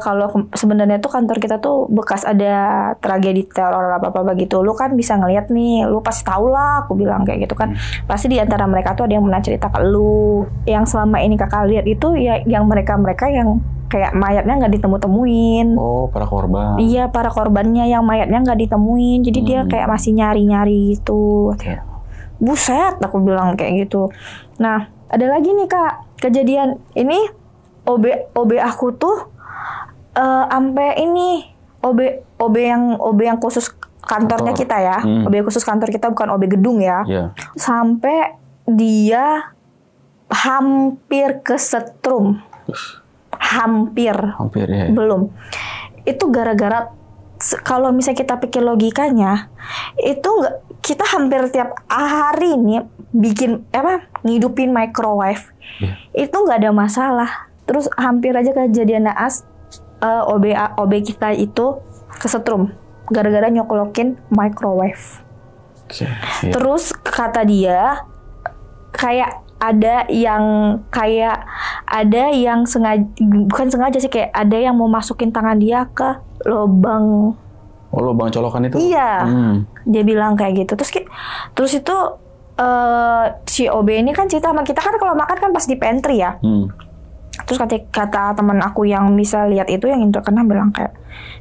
kalau sebenarnya tuh kantor kita tuh bekas ada tragedi teror apa begitu, lu kan bisa ngeliat nih, lu pasti tahu lah, aku bilang kayak gitu kan. Pasti di antara mereka tuh ada yang pernah cerita ke lu, yang selama ini kakak lihat itu ya yang mereka yang kayak mayatnya nggak ditemu-temuin. Oh, para korban. Iya, para korbannya yang mayatnya nggak ditemuin. Jadi dia kayak masih nyari-nyari gitu. Buset, aku bilang kayak gitu. Nah, ada lagi nih kak, kejadian ini OB aku tuh sampai ini OB yang khusus kantornya kita ya. OB khusus kantor kita, bukan OB gedung ya. Sampai dia hampir kesetrum. Hampir ya. Belum. Itu gara-gara kalau misalnya kita pikir logikanya, itu kita hampir tiap hari nih bikin ngidupin microwave. Itu nggak ada masalah. Terus hampir aja kejadian naas OB kita itu kesetrum gara-gara nyoklokin microwave. Terus kata dia kayak ada yang sengaja, bukan sengaja sih, kayak ada yang mau masukin tangan dia ke lubang. Oh, lubang colokan itu? Iya. Dia bilang kayak gitu. Terus itu si OB ini kan cerita sama kita kan kalau makan kan pas di pantry ya. Terus kata teman aku yang bisa lihat itu, yang indra keenam, bilang kayak,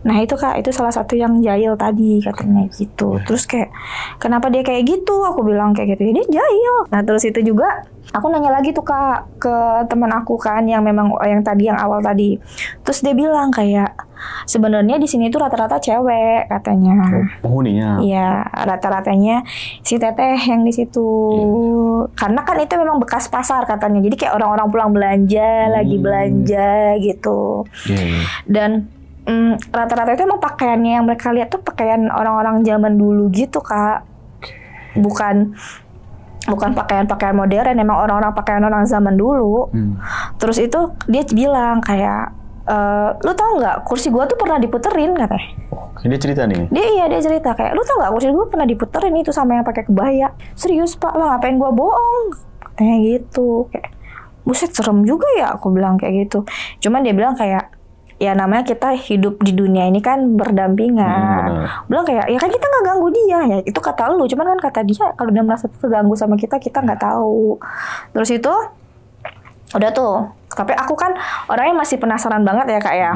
nah itu kak, itu salah satu yang jahil tadi, katanya gitu. Terus kayak, kenapa dia kayak gitu? Aku bilang kayak gitu, ya dia jahil. Nah terus itu juga aku nanya lagi tuh kak ke teman aku kan, yang memang yang awal tadi. Terus dia bilang kayak, sebenarnya di sini tuh rata-rata cewek, katanya. Penghuninya? Iya, rata-ratanya si teteh yang di situ. Karena kan itu memang bekas pasar katanya. Jadi kayak orang-orang pulang belanja, lagi belanja gitu. Dan rata-rata itu emang pakaiannya yang mereka lihat tuh pakaian orang-orang zaman dulu gitu kak. Bukan pakaian-pakaian modern, emang orang-orang pakaian orang zaman dulu. Terus itu dia bilang kayak, lu tau nggak kursi gua tuh pernah diputerin, katanya. Dia cerita nih? Dia cerita kayak, lu tau nggak kursi gua pernah diputerin itu sama yang pakai kebaya. Serius pak, lah ngapain gua bohong, katanya gitu. Kayak buset, serem juga ya, aku bilang kayak gitu. Cuman dia bilang kayak, ya namanya kita hidup di dunia ini kan berdampingan. Bilang kayak, ya kan kita nggak ganggu dia, ya itu kata lu. Cuman kan kata dia kalau dia merasa terganggu sama kita nggak tahu. Terus itu udah tuh. Tapi aku kan orangnya masih penasaran banget ya kak ya.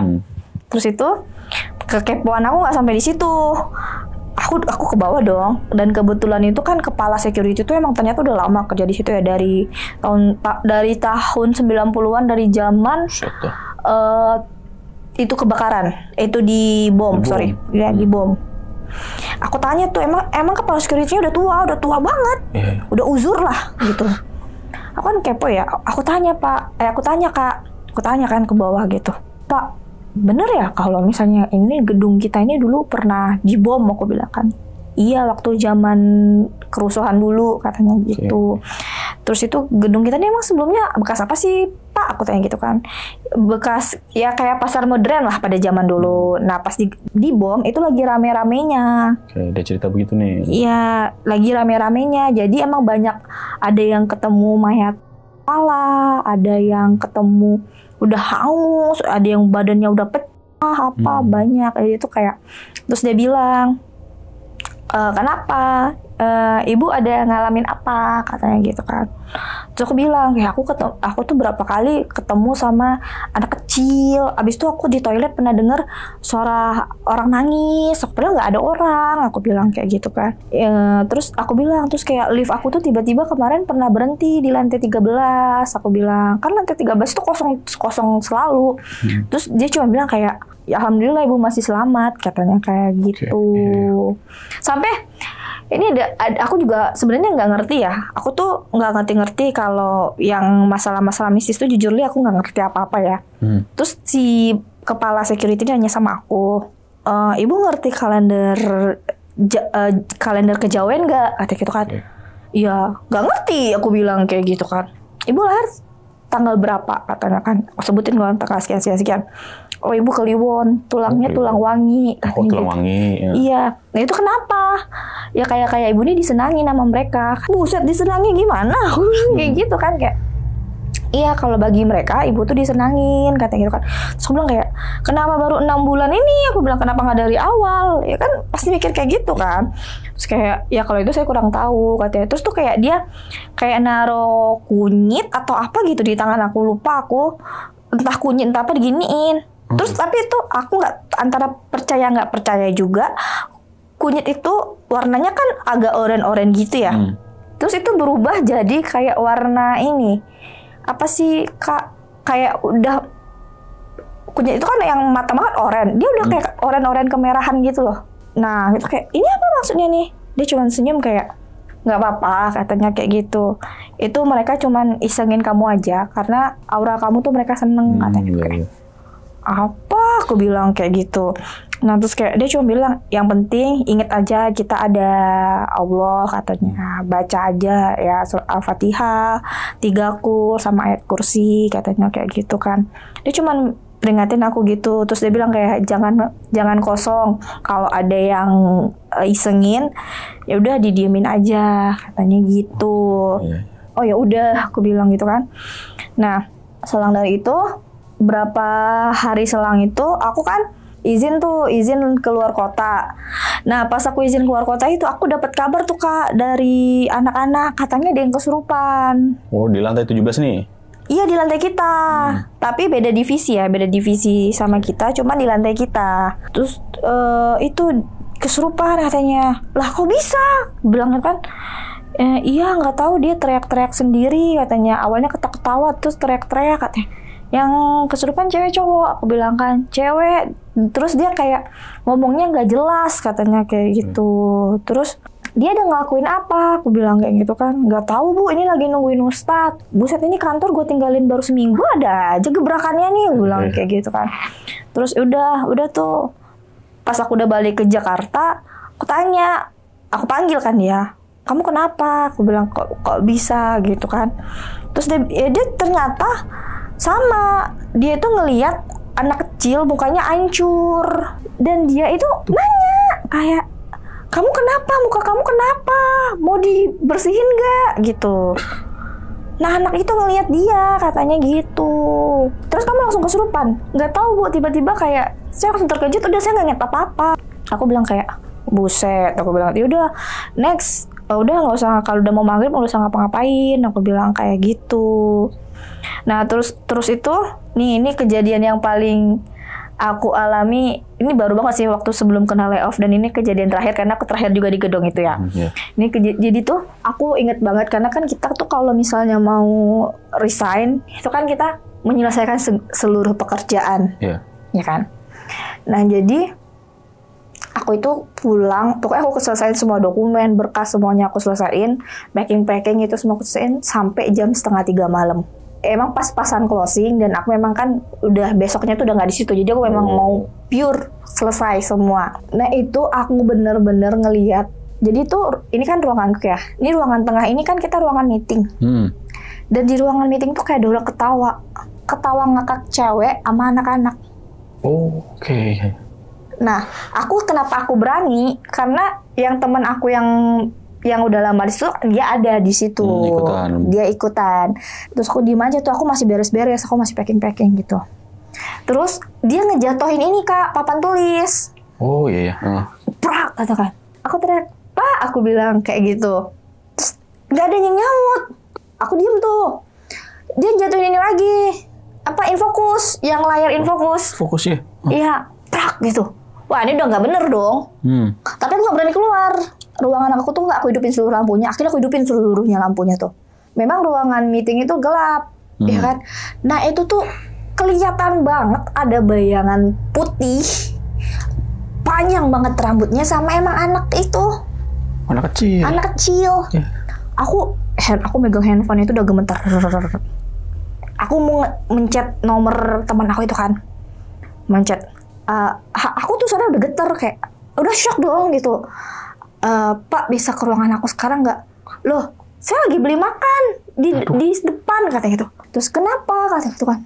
Terus itu kekepoan aku nggak sampai di situ. Aku ke bawah dong. Dan kebetulan itu kan kepala security itu emang ternyata udah lama kerja di situ ya, dari tahun 90-an, dari zaman itu kebakaran, itu di bom, di bom. Aku tanya tuh, emang kepala security-nya udah tua banget, udah uzur lah gitu. Aku kan kepo ya, aku tanya kan ke bawah gitu, Pak, bener ya kalau misalnya ini gedung kita ini dulu pernah dibom? Aku bilang kan, iya waktu zaman kerusuhan dulu katanya gitu. Terus itu gedung kita ini emang sebelumnya bekas apa sih Pak? Aku tanya gitu kan. Bekas ya kayak pasar modern lah pada zaman dulu. Nah pas dibom itu lagi rame-ramenya. Oke, dia cerita begitu nih. Iya, lagi rame-ramenya. Jadi emang banyak, ada yang ketemu mayat kepala, ada yang ketemu udah hangus, ada yang badannya udah pecah banyak. Jadi itu kayak, terus dia bilang, kenapa? Ibu ada ngalamin apa? Katanya gitu kan. Terus aku bilang, ya aku tuh berapa kali ketemu sama anak kecil. Abis itu aku di toilet pernah dengar suara orang nangis. Aku bilang nggak ada orang. Aku bilang kayak gitu kan. Terus aku bilang, terus kayak lift aku tuh tiba-tiba kemarin pernah berhenti di lantai 13. Aku bilang, kan lantai 13 itu kosong selalu. Terus dia cuma bilang kayak, ya alhamdulillah ibu masih selamat, katanya kayak gitu. Sampai ini aku juga sebenarnya nggak ngerti ya. Aku tuh nggak ngerti kalau yang masalah-masalah mistis tuh jujur li aku nggak ngerti apa-apa ya. Terus si kepala security nanya sama aku, ibu ngerti kalender kejawen nggak? Kata gitu kan. Iya, nggak ngerti. Aku bilang kayak gitu kan. Ibu lahir tanggal berapa? Katanya kan. Aku sebutin kan tanggal sekian. Oh ibu Kliwon, tulangnya tulang wangi. Oh tulang wangi. Ya. Iya. Nah itu kenapa? Ya kayak ibu ini disenangi sama mereka. Buset, disenangi gimana? Kayak gitu kan kayak. Iya kalau bagi mereka ibu tuh disenangin katanya gitu kan. Terus aku bilang kayak, kenapa baru 6 bulan ini? Aku bilang kenapa nggak dari awal? Ya kan pasti mikir kayak gitu kan. Terus kayak ya kalau itu saya kurang tahu katanya. Terus tuh kayak dia kayak naro kunyit atau apa gitu di tangan aku, lupa aku. Entah kunyit entah apa diginiin. Terus tapi itu aku nggak, antara percaya nggak percaya juga. Kunyit itu warnanya kan agak oranye gitu ya. Terus itu berubah jadi kayak warna ini. Apa sih Kak? Kayak udah kunyit itu kan yang mata banget oranye. Dia udah kayak oranye kemerahan gitu loh. Nah itu kayak, ini apa maksudnya nih? Dia cuma senyum kayak, nggak apa-apa katanya kayak gitu. Itu mereka cuman isengin kamu aja karena aura kamu tuh mereka seneng katanya. Kayak, apa? Aku bilang kayak gitu. Nah terus kayak dia cuma bilang, yang penting inget aja kita ada Allah katanya. Baca aja ya Al-Fatihah 3 kur sama ayat kursi katanya kayak gitu kan. Dia cuma peringatin aku gitu. Terus dia bilang kayak jangan kosong. Kalau ada yang isengin ya udah didiemin aja katanya gitu. Oh ya udah aku bilang gitu kan. Nah selang dari itu, berapa hari selang itu aku kan izin keluar kota. Nah pas aku izin keluar kota itu aku dapat kabar tuh Kak dari anak-anak, katanya ada yang kesurupan. Oh di lantai 17 nih? Iya di lantai kita. Tapi beda divisi sama kita, cuma di lantai kita. Terus itu kesurupan katanya. Lah kok bisa? Bilangnya kan, iya nggak tahu, dia teriak-teriak sendiri katanya. Awalnya ketawa terus teriak-teriak katanya. Yang kesurupan cewek cowok? Aku bilang kan cewek. Terus dia kayak ngomongnya nggak jelas katanya kayak gitu. Terus dia ada ngelakuin apa? Aku bilang kayak gitu kan. Nggak tahu Bu, ini lagi nungguin Ustadz. Buset, ini kantor gue tinggalin baru seminggu ada aja gebrakannya nih. Aku bilang kayak gitu kan. Terus udah tuh. Pas aku udah balik ke Jakarta, aku tanya, aku panggil kan dia. Kamu kenapa? Aku bilang kok bisa gitu kan. Terus dia ternyata sama, dia tuh ngelihat anak kecil mukanya hancur, dan dia itu nanya kayak, kamu kenapa? Muka kamu kenapa? Mau dibersihin gak? Gitu. Nah anak itu ngelihat dia katanya gitu. Terus kamu langsung kesurupan? Nggak tahu Bu, tiba-tiba kayak saya langsung terkejut. Udah saya nggak ingat apa-apa. Aku bilang kayak, buset. Aku bilang yaudah next. Udah nggak usah, kalau udah mau maghrib nggak usah ngapa-ngapain. Aku bilang kayak gitu. Nah terus itu nih, ini kejadian yang paling aku alami. Ini baru banget sih waktu sebelum kena layoff, dan ini kejadian terakhir karena aku terakhir juga di gedung itu ya. Ini jadi tuh aku inget banget karena kan kita tuh kalau misalnya mau resign itu kan kita menyelesaikan seluruh pekerjaan, ya kan. Nah jadi aku itu pulang, pokoknya aku selesaiin semua dokumen, berkas semuanya aku selesaiin, packing itu semua aku selesaiin sampai jam 2:30 malam. Emang pas-pasan closing dan aku memang kan udah besoknya tuh udah nggak di situ, jadi aku memang mau pure selesai semua. Nah itu aku bener-bener ngelihat. Jadi tuh ini kan ruanganku ya, ini ruangan tengah ini kan kita ruangan meeting. Dan di ruangan meeting tuh kayak ada orang ketawa ngakak cewek sama anak-anak. Oke. Nah, kenapa aku berani? Karena yang teman aku yang udah lama di situ, dia ada di situ. Dia ikutan. Terus aku diem aja tuh, aku masih beres-beres, aku masih packing gitu. Terus dia ngejatohin ini Kak, papan tulis. Oh iya. Prak, katakan. Aku teriak, Pak, aku bilang kayak gitu. Terus gak ada yang nyaut. Aku diem tuh. Dia jatuhin ini lagi. Infokus, yang layar infokus. Fokus ya? Iya, prak gitu. Wah ini udah gak bener dong. Tapi aku gak berani keluar. Ruangan aku tuh gak aku hidupin seluruh lampunya. Akhirnya aku hidupin seluruhnya lampunya tuh. Memang ruangan meeting itu gelap. Ya kan. Nah itu tuh kelihatan banget ada bayangan putih. Panjang banget rambutnya sama emang anak itu. Anak kecil. Yeah. Aku megang handphone itu udah gemetar. Aku mau mencet nomor teman aku itu kan. Mencet. Aku tuh soalnya udah geter kayak udah shock dong gitu. Pak bisa ke ruangan aku sekarang nggak? Loh, saya lagi beli makan di depan katanya gitu. Terus kenapa katanya gitu kan?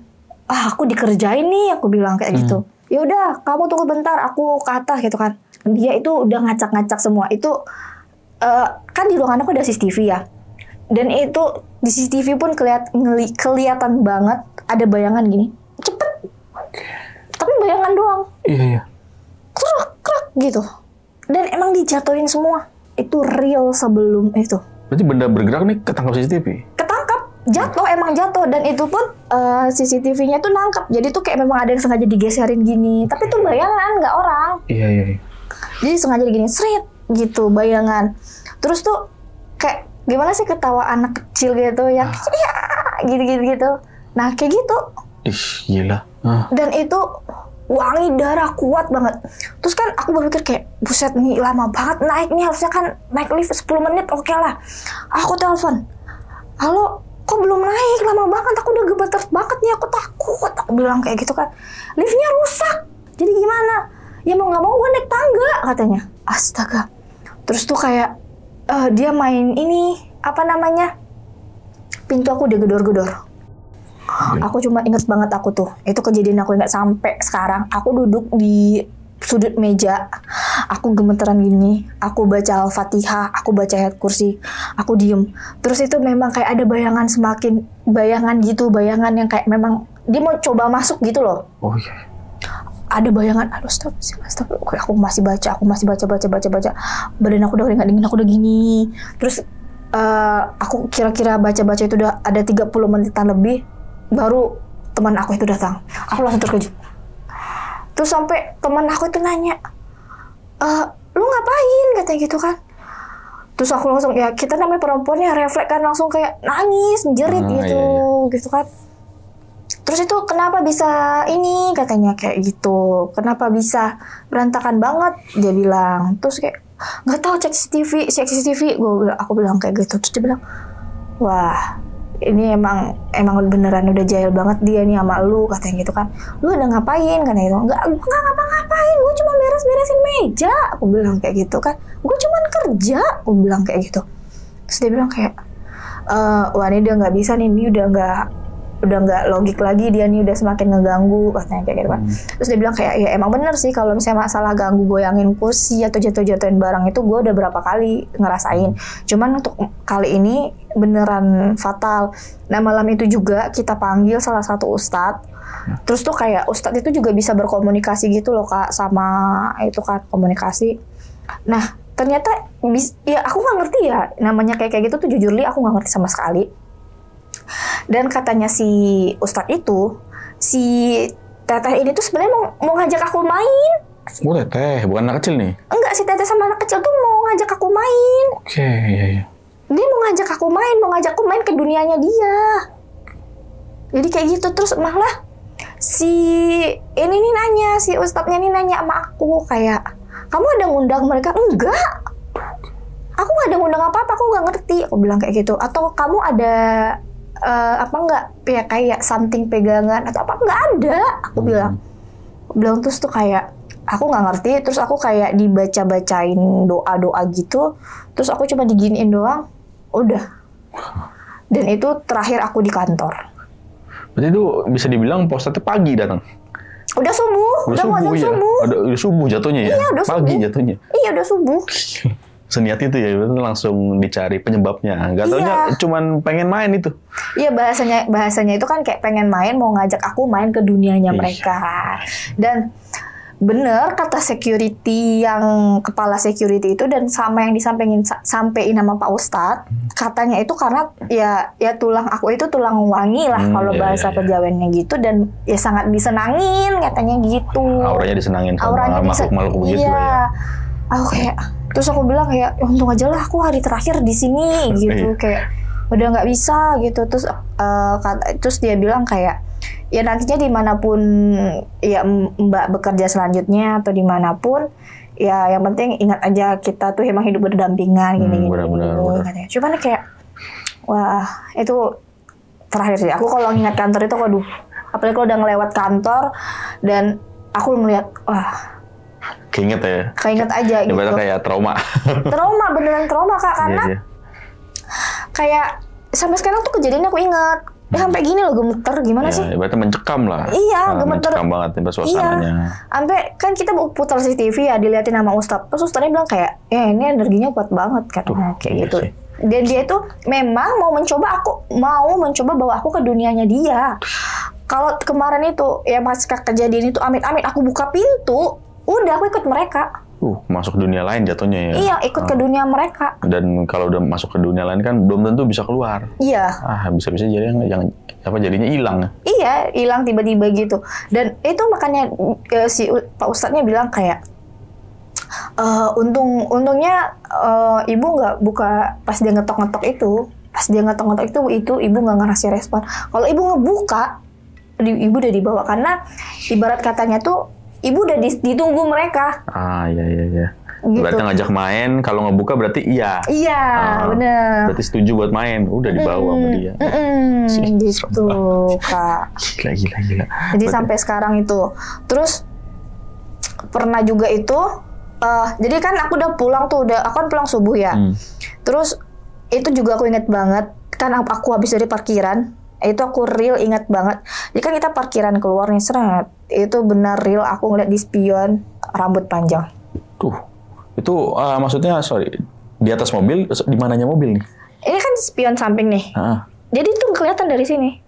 Aku dikerjain nih, aku bilang kayak gitu. Ya udah, kamu tunggu bentar, aku ke atas gitu kan. Dia itu udah ngacak-ngacak semua. Itu kan di ruangan aku ada CCTV ya. Dan itu di CCTV pun kelihatan banget ada bayangan gini. Cepet. Tapi bayangan doang. Iya. Krek gitu. Dan emang dijatuhin semua. Itu real sebelum itu. Berarti benda bergerak nih ketangkap CCTV? Ketangkap. Emang jatuh. Dan itu pun CCTV-nya tuh nangkep. Jadi tuh kayak memang ada yang sengaja digeserin gini. Tapi itu bayangan, nggak orang. Iya. Jadi sengaja gini, seret gitu bayangan. Terus tuh kayak gimana sih ketawa anak kecil gitu yang gitu. Nah kayak gitu. Ih gila. Dan itu wangi darah kuat banget. Terus kan aku berpikir kayak buset nih lama banget naik nih, harusnya kan naik lift 10 menit oke lah. Aku telepon, halo kok belum naik, lama banget, aku udah gemeter banget nih, aku takut. Aku bilang kayak gitu kan, liftnya rusak, jadi gimana? Ya mau gak mau gue naik tangga katanya. Astaga. Terus tuh kayak dia main ini pintu aku udah gedor-gedor. Aku cuma inget banget aku tuh, itu kejadian aku ingat sampai sekarang. Aku duduk di sudut meja, aku gemeteran gini, aku baca Al-Fatihah, aku baca ayat kursi, aku diem. Terus itu memang kayak ada bayangan yang kayak memang dia mau coba masuk gitu loh. Oh iya. Ada bayangan, aduh stop. Aku masih baca. Badan aku udah dingin, aku udah gini. Terus aku kira-kira baca-baca itu udah ada 30 menitan lebih. Baru teman aku itu datang. Aku langsung terkejut. Terus sampai teman aku itu nanya, lu ngapain? Katanya gitu kan. Terus aku langsung, ya kita namanya perempuan ya refleks kan, langsung kayak nangis, jerit gitu kan. Terus itu kenapa bisa ini? Katanya kayak gitu. Kenapa bisa berantakan banget? Dia bilang. Terus kayak nggak tahu cek CCTV. Aku bilang kayak gitu. Terus dia bilang, wah ini emang beneran udah jahil banget dia nih sama lu, katanya gitu kan. Lu udah ngapain? Katanya gitu. Enggak ngapa-ngapain, gue cuma beres-beresin meja. Aku bilang kayak gitu kan. Gue cuma kerja. Aku bilang kayak gitu. Terus dia bilang kayak, wah ini dia nggak bisa nih, ini udah nggak logik lagi, dia nih udah semakin ngeganggu, katanya kayak gitu kan. Terus dia bilang kayak, ya emang bener sih kalau misalnya masalah ganggu goyangin kursi atau jatuhin barang itu gue udah berapa kali ngerasain. Cuman untuk kali ini beneran fatal. Nah malam itu juga kita panggil salah satu ustadz. Terus tuh kayak ustadz itu juga bisa berkomunikasi gitu loh Kak, sama itu kan komunikasi. Nah ternyata ya aku nggak ngerti ya namanya kayak gitu tuh, jujur li aku nggak ngerti sama sekali. Dan katanya si ustadz itu, si teteh ini tuh sebenarnya mau ngajak aku main. Oh teteh, bukan anak kecil nih? Enggak, si teteh sama anak kecil tuh mau ngajak aku main. Oke, iya. Dia mau ngajak aku main ke dunianya dia. Jadi kayak gitu. Terus malah si ustadznya ini nanya sama aku kayak, kamu ada ngundang mereka? Enggak, aku nggak ada ngundang apa-apa, aku nggak ngerti, aku bilang kayak gitu. Atau kamu ada apa nggak ya kayak something pegangan atau apa? Nggak ada, aku bilang terus tuh kayak aku nggak ngerti, terus aku kayak dibaca-bacain doa-doa gitu, terus aku cuma diginiin doang, udah. Dan itu terakhir aku di kantor. Berarti itu bisa dibilang Pak Ustadz pagi datang. Udah subuh, udah ya? subuh. Udah subuh jatuhnya ya? Iya, udah pagi subuh. Jatuhnya? Iya, udah subuh. Seniat itu ya, langsung dicari penyebabnya. Gak taunya cuman pengen main itu. Iya, bahasanya itu kan kayak pengen main, mau ngajak aku main ke dunianya mereka. Dan bener kata security, yang kepala security itu, dan sama yang sampein sama Pak Ustadz, katanya itu karena ya tulang aku itu tulang wangi lah kalau bahasa kejawennya gitu, dan ya sangat disenangin katanya gitu. Auranya disenangin sama makhluk-makhluk begitu ya. Aku kayak, terus aku bilang kayak, untung aja lah aku hari terakhir di sini gitu, kayak udah nggak bisa gitu. Terus dia bilang kayak, ya nantinya dimanapun ya Mbak bekerja selanjutnya atau dimanapun, ya yang penting ingat aja kita tuh emang hidup berdampingan gini. Katanya. Cuman kayak, wah itu terakhir sih. Aku kalau ngingat kantor itu, waduh, apalagi kalau udah ngelewat kantor dan aku ngeliat, wah. Keinget ya? Keinget aja gitu. Ibaratnya kayak trauma. Beneran trauma Kak, karena kayak sampai sekarang tuh kejadiannya aku ingat. Sampai gini loh, gemeter gimana sih? Ibaratnya mencekam lah. Iya, gemeter. Mencekam banget suasananya. Iya. Sampai kan kita putar CCTV ya, diliatin sama Ustadz. Terus Ustadznya bilang kayak, ya ini energinya kuat banget katanya, kayak gitu. Sih. Dan dia itu memang mau mencoba bawa aku ke dunianya dia. Kalau kemarin itu ya pas kejadian itu amit-amit aku buka pintu, udah aku ikut mereka. Masuk dunia lain jatuhnya ya. Iya, ikut ke dunia mereka. Dan kalau udah masuk ke dunia lain kan belum tentu bisa keluar. Iya. Bisa-bisa jadi jadinya hilang. Iya, hilang tiba-tiba gitu. Dan itu makanya si Pak Ustadznya bilang kayak, untungnya ibu nggak buka pas dia ngetok-ngetok itu. Pas dia ngetok-ngetok itu ibu nggak ngasih respon. Kalau ibu ngebuka, ibu udah dibawa, karena ibarat katanya tuh ibu udah ditunggu mereka. Iya. Gitu. Berarti ngajak main, kalau ngebuka berarti iya. Iya, bener. Berarti setuju buat main, udah dibawa sama dia. Gitu, Kak. Gila. Jadi sampai sekarang itu. Terus pernah juga itu, jadi kan aku udah pulang tuh, aku kan pulang subuh ya. Terus itu juga aku inget banget, kan aku habis dari parkiran. Itu aku real ingat banget. Jadi kan kita parkiran keluar nih, seret. Itu benar real aku ngeliat di spion rambut panjang. Itu maksudnya di atas mobil, di mananya mobil nih? Ini kan spion samping nih. Jadi itu kelihatan dari sini.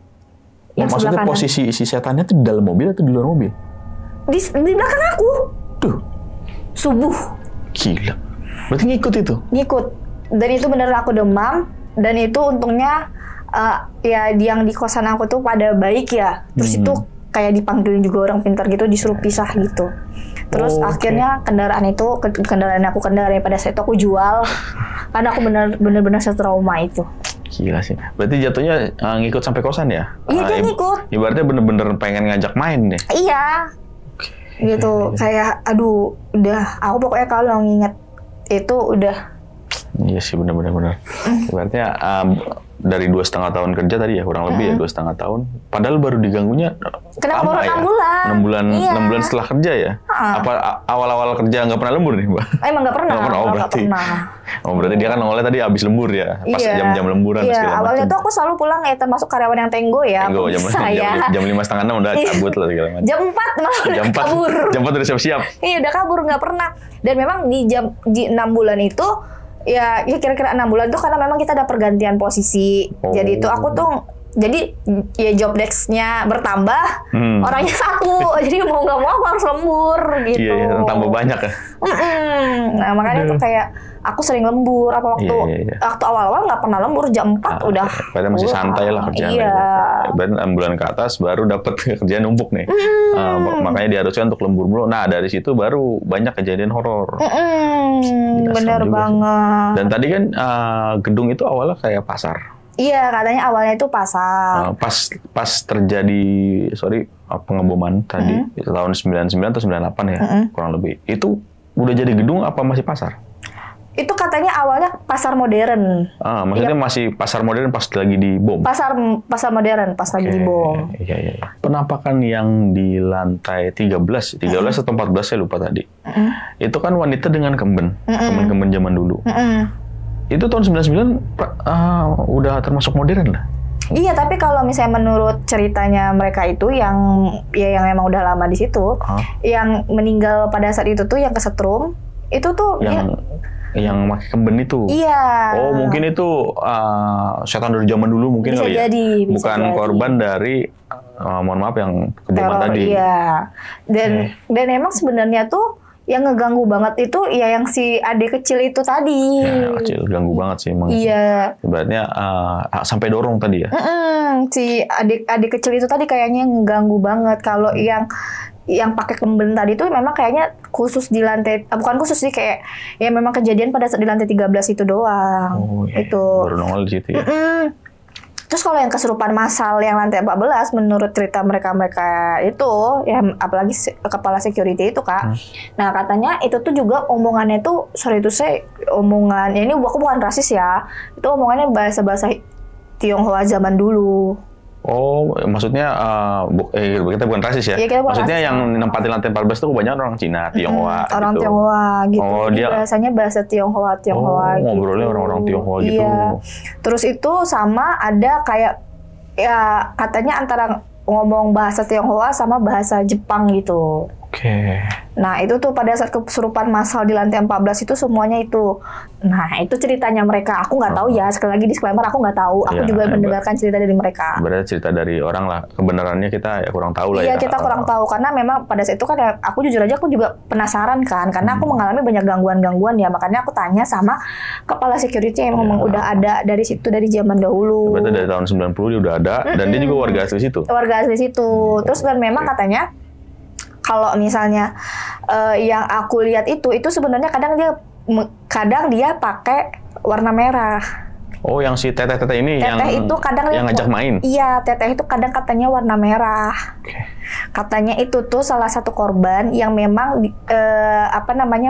Maksudnya posisi si setannya tuh di dalam mobil atau di luar mobil? Di belakang aku. Subuh. Gila. Berarti ngikut itu? Ngikut. Dan itu bener aku demam. Dan itu untungnya ya yang di kosan aku tuh pada baik ya. Terus itu kayak dipanggilin juga orang pintar gitu, disuruh pisah gitu. Terus akhirnya kendaraan aku pada saat itu aku jual karena aku bener-bener setrauma itu. Gila sih. Berarti jatuhnya ngikut sampai kosan ya? Iya, dia ngikut. Ibaratnya bener-bener pengen ngajak main deh. Iya. Gitu. Kayak aduh, udah aku pokoknya kalau nginget itu udah. Iya sih, bener-bener. Ibaratnya dari 2,5 tahun kerja tadi ya, kurang lebih ya 2,5 tahun. Padahal baru diganggunya kenapa baru 6 bulan? 6 bulan, iya. 6 bulan setelah kerja ya? Apa awal-awal kerja nggak pernah lembur nih, Mbak? Emang nggak pernah. Berarti dia kan awalnya tadi habis lembur ya? Pas jam-jam lemburan segala macam. Awalnya tuh aku selalu pulang ya, termasuk karyawan yang tenggo ya. Jam 5:30 udah cabut lah segala macam. Jam 4 malah udah kabur. Jam 4 udah siap-siap. Iya, udah kabur, nggak pernah. Dan memang di 6 bulan itu, ya kira-kira 6 bulan itu karena memang kita ada pergantian posisi. Jadi itu aku tuh, jadi ya job desk-nya bertambah, orangnya satu. Jadi mau nggak mau aku harus lembur gitu. Iya, tambah banyak ya. Nah makanya tuh kayak aku sering lembur. Waktu awal-awal nggak pernah lembur, jam 4 udah. Berarti masih santai lah kerjaan. Iya. Berarti 6 bulan ke atas baru dapat kerjaan numpuk nih. Makanya diharuskan untuk lembur mulu. Nah dari situ baru banyak kejadian horor. Bener banget. Dan tadi kan gedung itu awalnya kayak pasar. Iya, katanya awalnya itu pasar. Pas terjadi pengeboman tadi tahun 99 atau 98 ya, kurang lebih. Itu udah jadi gedung apa masih pasar? Itu katanya awalnya pasar modern. Maksudnya masih pasar modern pas lagi dibom? Pasar modern pas lagi dibom. Iya. Penampakan yang di lantai 13 atau 14 saya lupa tadi. Itu kan wanita dengan kemben zaman dulu. Itu tahun 99 udah termasuk modern lah. Iya, tapi kalau misalnya menurut ceritanya mereka itu yang emang udah lama di situ, yang meninggal pada saat itu tuh yang kesetrum, itu tuh yang pakai kemben itu. Iya. Oh, mungkin itu setan dari zaman dulu mungkin bisa kali jadi, ya. Bukan korban dari mohon maaf yang keboman tadi. Iya. Dan emang sebenarnya tuh yang ngeganggu banget itu ya yang si adik kecil itu tadi. Ya, kecil ganggu banget sih emang. Iya. Ibaratnya sampai dorong tadi ya. Si adik kecil itu tadi kayaknya ngeganggu banget. Kalau yang pakai kemben tadi itu memang kayaknya khusus di lantai, bukan khusus sih, kayak ya memang kejadian pada saat di lantai 13 itu doang. Oh, iya. Itu. Baru nongol di situ ya. Terus kalau yang kesurupan massal yang lantai 14 menurut cerita mereka itu ya apalagi kepala security itu Kak. Nah, katanya itu tuh juga omongannya tuh omongan ya ini aku bukan rasis ya. Itu omongannya bahasa-bahasa Tionghoa zaman dulu. Oh, maksudnya kita bukan rasis ya? Iya, maksudnya rasis. Yang nempatin lantai 14 itu kebanyakan orang Cina, Tionghoa orang gitu. Tionghoa gitu. Oh, jadi dia bahasanya bahasa Tionghoa gitu. Ngobrolnya orang-orang Tionghoa gitu. Iya. Terus itu sama ada kayak ya katanya antara ngomong bahasa Tionghoa sama bahasa Jepang gitu. Oke. Nah, itu tuh pada saat kesurupan massal di lantai 14 itu semuanya itu. Nah, itu ceritanya mereka. Aku nggak tahu ya. Sekali lagi disclaimer, aku nggak tahu. Aku juga mendengarkan cerita dari mereka. Berarti cerita dari orang lah. Kebenarannya kita ya kurang tahu lah ya. Iya, kita kurang tahu. Karena memang pada saat itu kan ya, aku jujur aja aku juga penasaran kan. Karena aku mengalami banyak gangguan-gangguan ya. Makanya aku tanya sama kepala security yang memang udah ada dari situ, dari zaman dahulu. Berarti dari tahun 90 dia udah ada. Dan dia juga warga asli situ. Warga asli situ. Terus dan memang katanya kalau misalnya yang aku lihat itu sebenarnya kadang dia pakai warna merah. Oh, yang si teteh-teteh ini teteh itu kadang yang ngajak main. Iya, teteh itu kadang katanya warna merah. Katanya itu tuh salah satu korban yang memang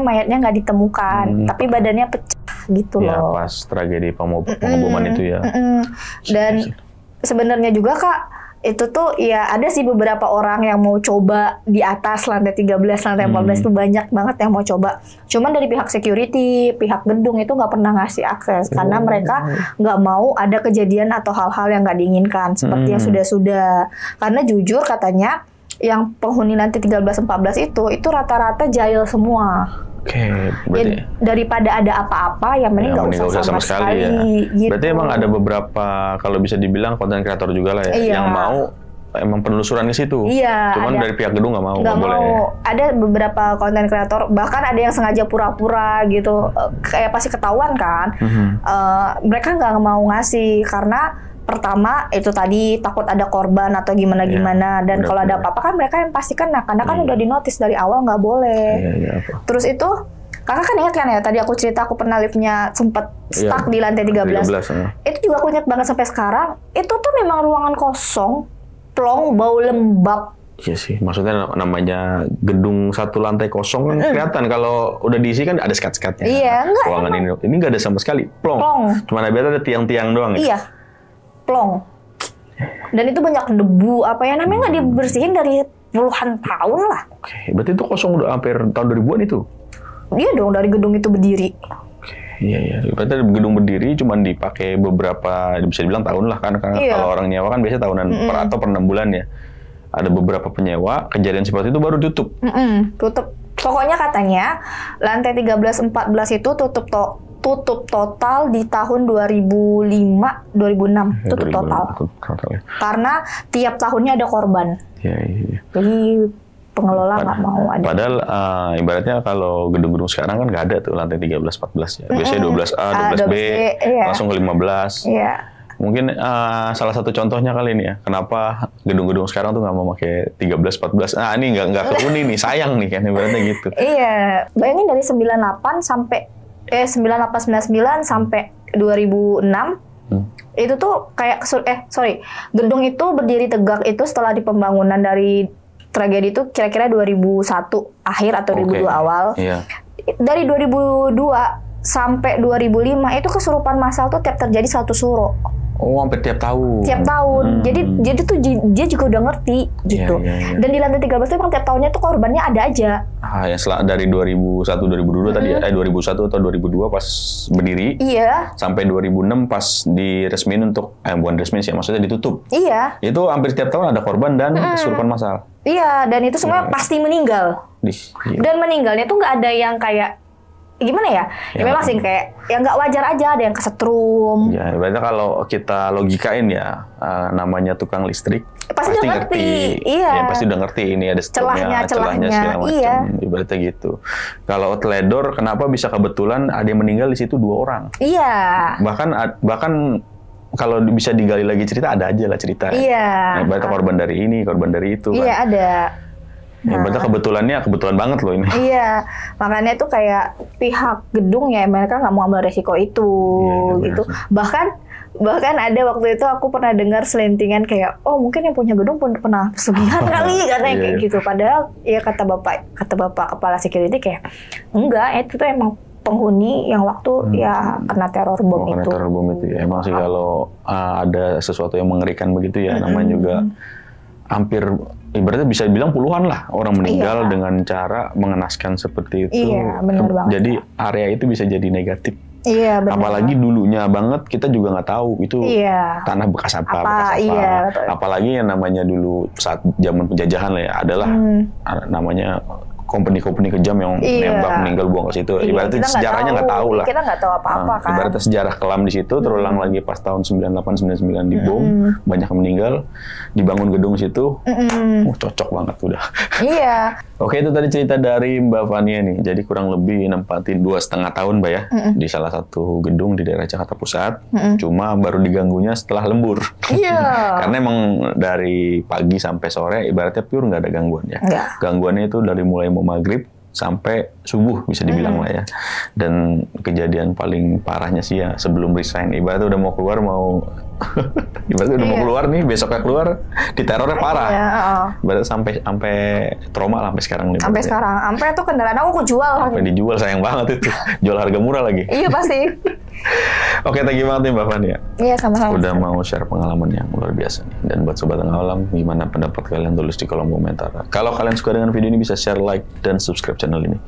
mayatnya nggak ditemukan, tapi badannya pecah gitu ya, loh. Pas tragedi pengeboman itu ya. Dan sebenarnya juga Kak, itu tuh ya ada sih beberapa orang yang mau coba di atas lantai 13, lantai 14 itu banyak banget yang mau coba. Cuman dari pihak security, pihak gedung itu nggak pernah ngasih akses karena mereka nggak mau ada kejadian atau hal-hal yang nggak diinginkan seperti yang sudah-sudah. Karena jujur katanya yang penghuni lantai 13-14 itu rata-rata jahil semua. Oke, berarti ya, daripada ada apa-apa yang mending nggak usah sama sekali. Ya. Gitu. Berarti emang ada beberapa kalau bisa dibilang konten kreator juga lah ya yang mau emang penelusuran ke situ. Iya. Cuman dari pihak gedung nggak mau. Nggak mau. Boleh. Ada beberapa konten kreator bahkan ada yang sengaja pura-pura gitu, kayak pasti ketahuan kan. Mereka nggak mau ngasih karena pertama itu tadi takut ada korban atau gimana-gimana dan kalau ada apa-apa kan mereka yang pastikan karena kan udah dinotis dari awal nggak boleh. Terus itu Kakak kan ingat kan ya tadi aku cerita aku pernah liftnya sempat stuck di lantai 13. Itu juga aku ingat banget sampai sekarang. Itu tuh memang ruangan kosong, plong, bau lembab. Iya sih, maksudnya namanya gedung satu lantai kosong kan kelihatan kalau udah diisi kan ada sekat-sekatnya. Iya, enggak. Ruangan ini nggak ada sama sekali, plong. Cuma ada tiang-tiang doang. Iya. Plong. Dan itu banyak debu namanya nggak dibersihin dari puluhan tahun lah. Oke, berarti itu kosong udah hampir tahun 2000-an itu? Iya dong, dari gedung itu berdiri. Oke, iya. Berarti gedung berdiri cuman dipakai beberapa, bisa dibilang tahun lah kan, karena kalau orang nyewa kan biasanya tahunan atau per 6 bulan ya. Ada beberapa penyewa, kejadian seperti itu baru tutup. Tutup. Pokoknya katanya lantai 13-14 itu tutup total di tahun 2005-2006 tutup total. Ya. Karena tiap tahunnya ada korban. Iya. Jadi pengelola nggak mau ada. Padahal ibaratnya kalau gedung-gedung sekarang kan nggak ada tuh lantai 13-14 ya. Biasanya 12A, 12B, langsung ke 15. Iya. Mungkin salah satu contohnya kali ini ya. Kenapa gedung-gedung sekarang tuh nggak mau pakai 13-14? Ini nggak kehuni nih, sayang nih kan ibaratnya gitu. Iya. Bayangin dari 98 sampai 9899 sampai 2006 itu tuh kayak gedung itu berdiri tegak itu setelah di pembangunan dari tragedi itu kira-kira 2001 akhir atau 2002 awal. Iya. dari 2002 sampai 2005 itu kesurupan massal tuh tiap terjadi satu suro. Oh, hampir tiap tahun. Tiap tahun. Jadi tuh dia juga udah ngerti gitu. Dan di lantai 13 itu emang tiap tahunnya tuh korbannya ada aja. Yang dari 2001 2002 tadi ya. 2001 atau 2002 pas berdiri. Iya. Sampai 2006 pas diresmiin untuk bukan resmi sih, maksudnya ditutup. Iya. Itu hampir tiap tahun ada korban dan kesurupan massal. Iya, dan itu semua pasti meninggal. Dan meninggalnya tuh nggak ada yang kayak gimana ya? Ya memang sih kayak yang nggak wajar aja, ada yang kesetrum. Ya, berarti kalau kita logikain ya, namanya tukang listrik pasti ngerti. Iya. Ya, pasti udah ngerti ini ada celahnya segala macam. Iya. Ibaratnya gitu. Kalau teledor, kenapa bisa kebetulan ada yang meninggal di situ 2 orang? Iya. Bahkan kalau bisa digali lagi cerita, ada aja lah cerita. Iya. Nah, berarti korban dari ini, korban dari itu. Iya, kan? Ada. Ya, berarti kebetulan banget loh ini. Iya, makanya tuh kayak pihak gedung ya mereka nggak mau ambil resiko itu, gitu. Bahkan ada waktu itu aku pernah dengar selentingan kayak, oh mungkin yang punya gedung pun pernah pesugihan kali, katanya kayak gitu. Padahal ya kata bapak kepala security kayak enggak, itu tuh emang penghuni yang waktu ya kena teror bom itu. Teror bom itu ya. Emang sih kalau ada sesuatu yang mengerikan begitu ya, namanya juga hampir ibaratnya bisa dibilang puluhan lah orang meninggal dengan cara mengenaskan seperti itu. Iya, benar banget. Jadi area itu bisa jadi negatif. Iya, benar. Apalagi dulunya banget kita juga nggak tahu itu tanah bekas apa. Iya, apalagi yang namanya dulu saat zaman penjajahan lah ya, adalah namanya company kejam yang nembak meninggal buang ke situ. Ibaratnya sejarahnya nggak tahu lah. Kita nggak tahu apa-apa kan. Ibaratnya sejarah kelam di situ terulang lagi pas tahun 98-99 dibom, banyak meninggal, dibangun gedung situ. Cocok banget udah. Iya. Oke, itu tadi cerita dari Mbak Fania nih. Jadi kurang lebih nempatin 2,5 tahun Mbak ya di salah satu gedung di daerah Jakarta Pusat. Cuma baru diganggunya setelah lembur. Iya. Karena emang dari pagi sampai sore ibaratnya pure nggak ada gangguan ya. Gangguannya itu dari mulai mau maghrib sampai subuh bisa dibilang lah ya. Dan kejadian paling parahnya sih ya sebelum resign. Ibaratnya udah mau keluar ibaratnya udah mau keluar nih, besoknya keluar diterornya parah. Ibaratnya sampai trauma lah sampai sekarang nih. Sampai sekarang, sampai tuh kendaraan aku jual. Sampai dijual, sayang banget itu. Jual harga murah lagi. Iya pasti. Oke, thank you banget nih Mbak Fania. Iya, sama-sama. Udah mau share pengalaman yang luar biasa nih. Dan buat Sobat Tengah Alam, gimana pendapat kalian, tulis di kolom komentar. Kalau kalian suka dengan video ini bisa share, like, dan subscribe channel ini.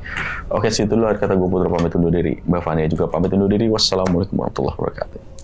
Oke, situ dulu kata gue Putra pamit undur diri. Mbak Fania juga pamit undur diri. Wassalamualaikum warahmatullahi wabarakatuh.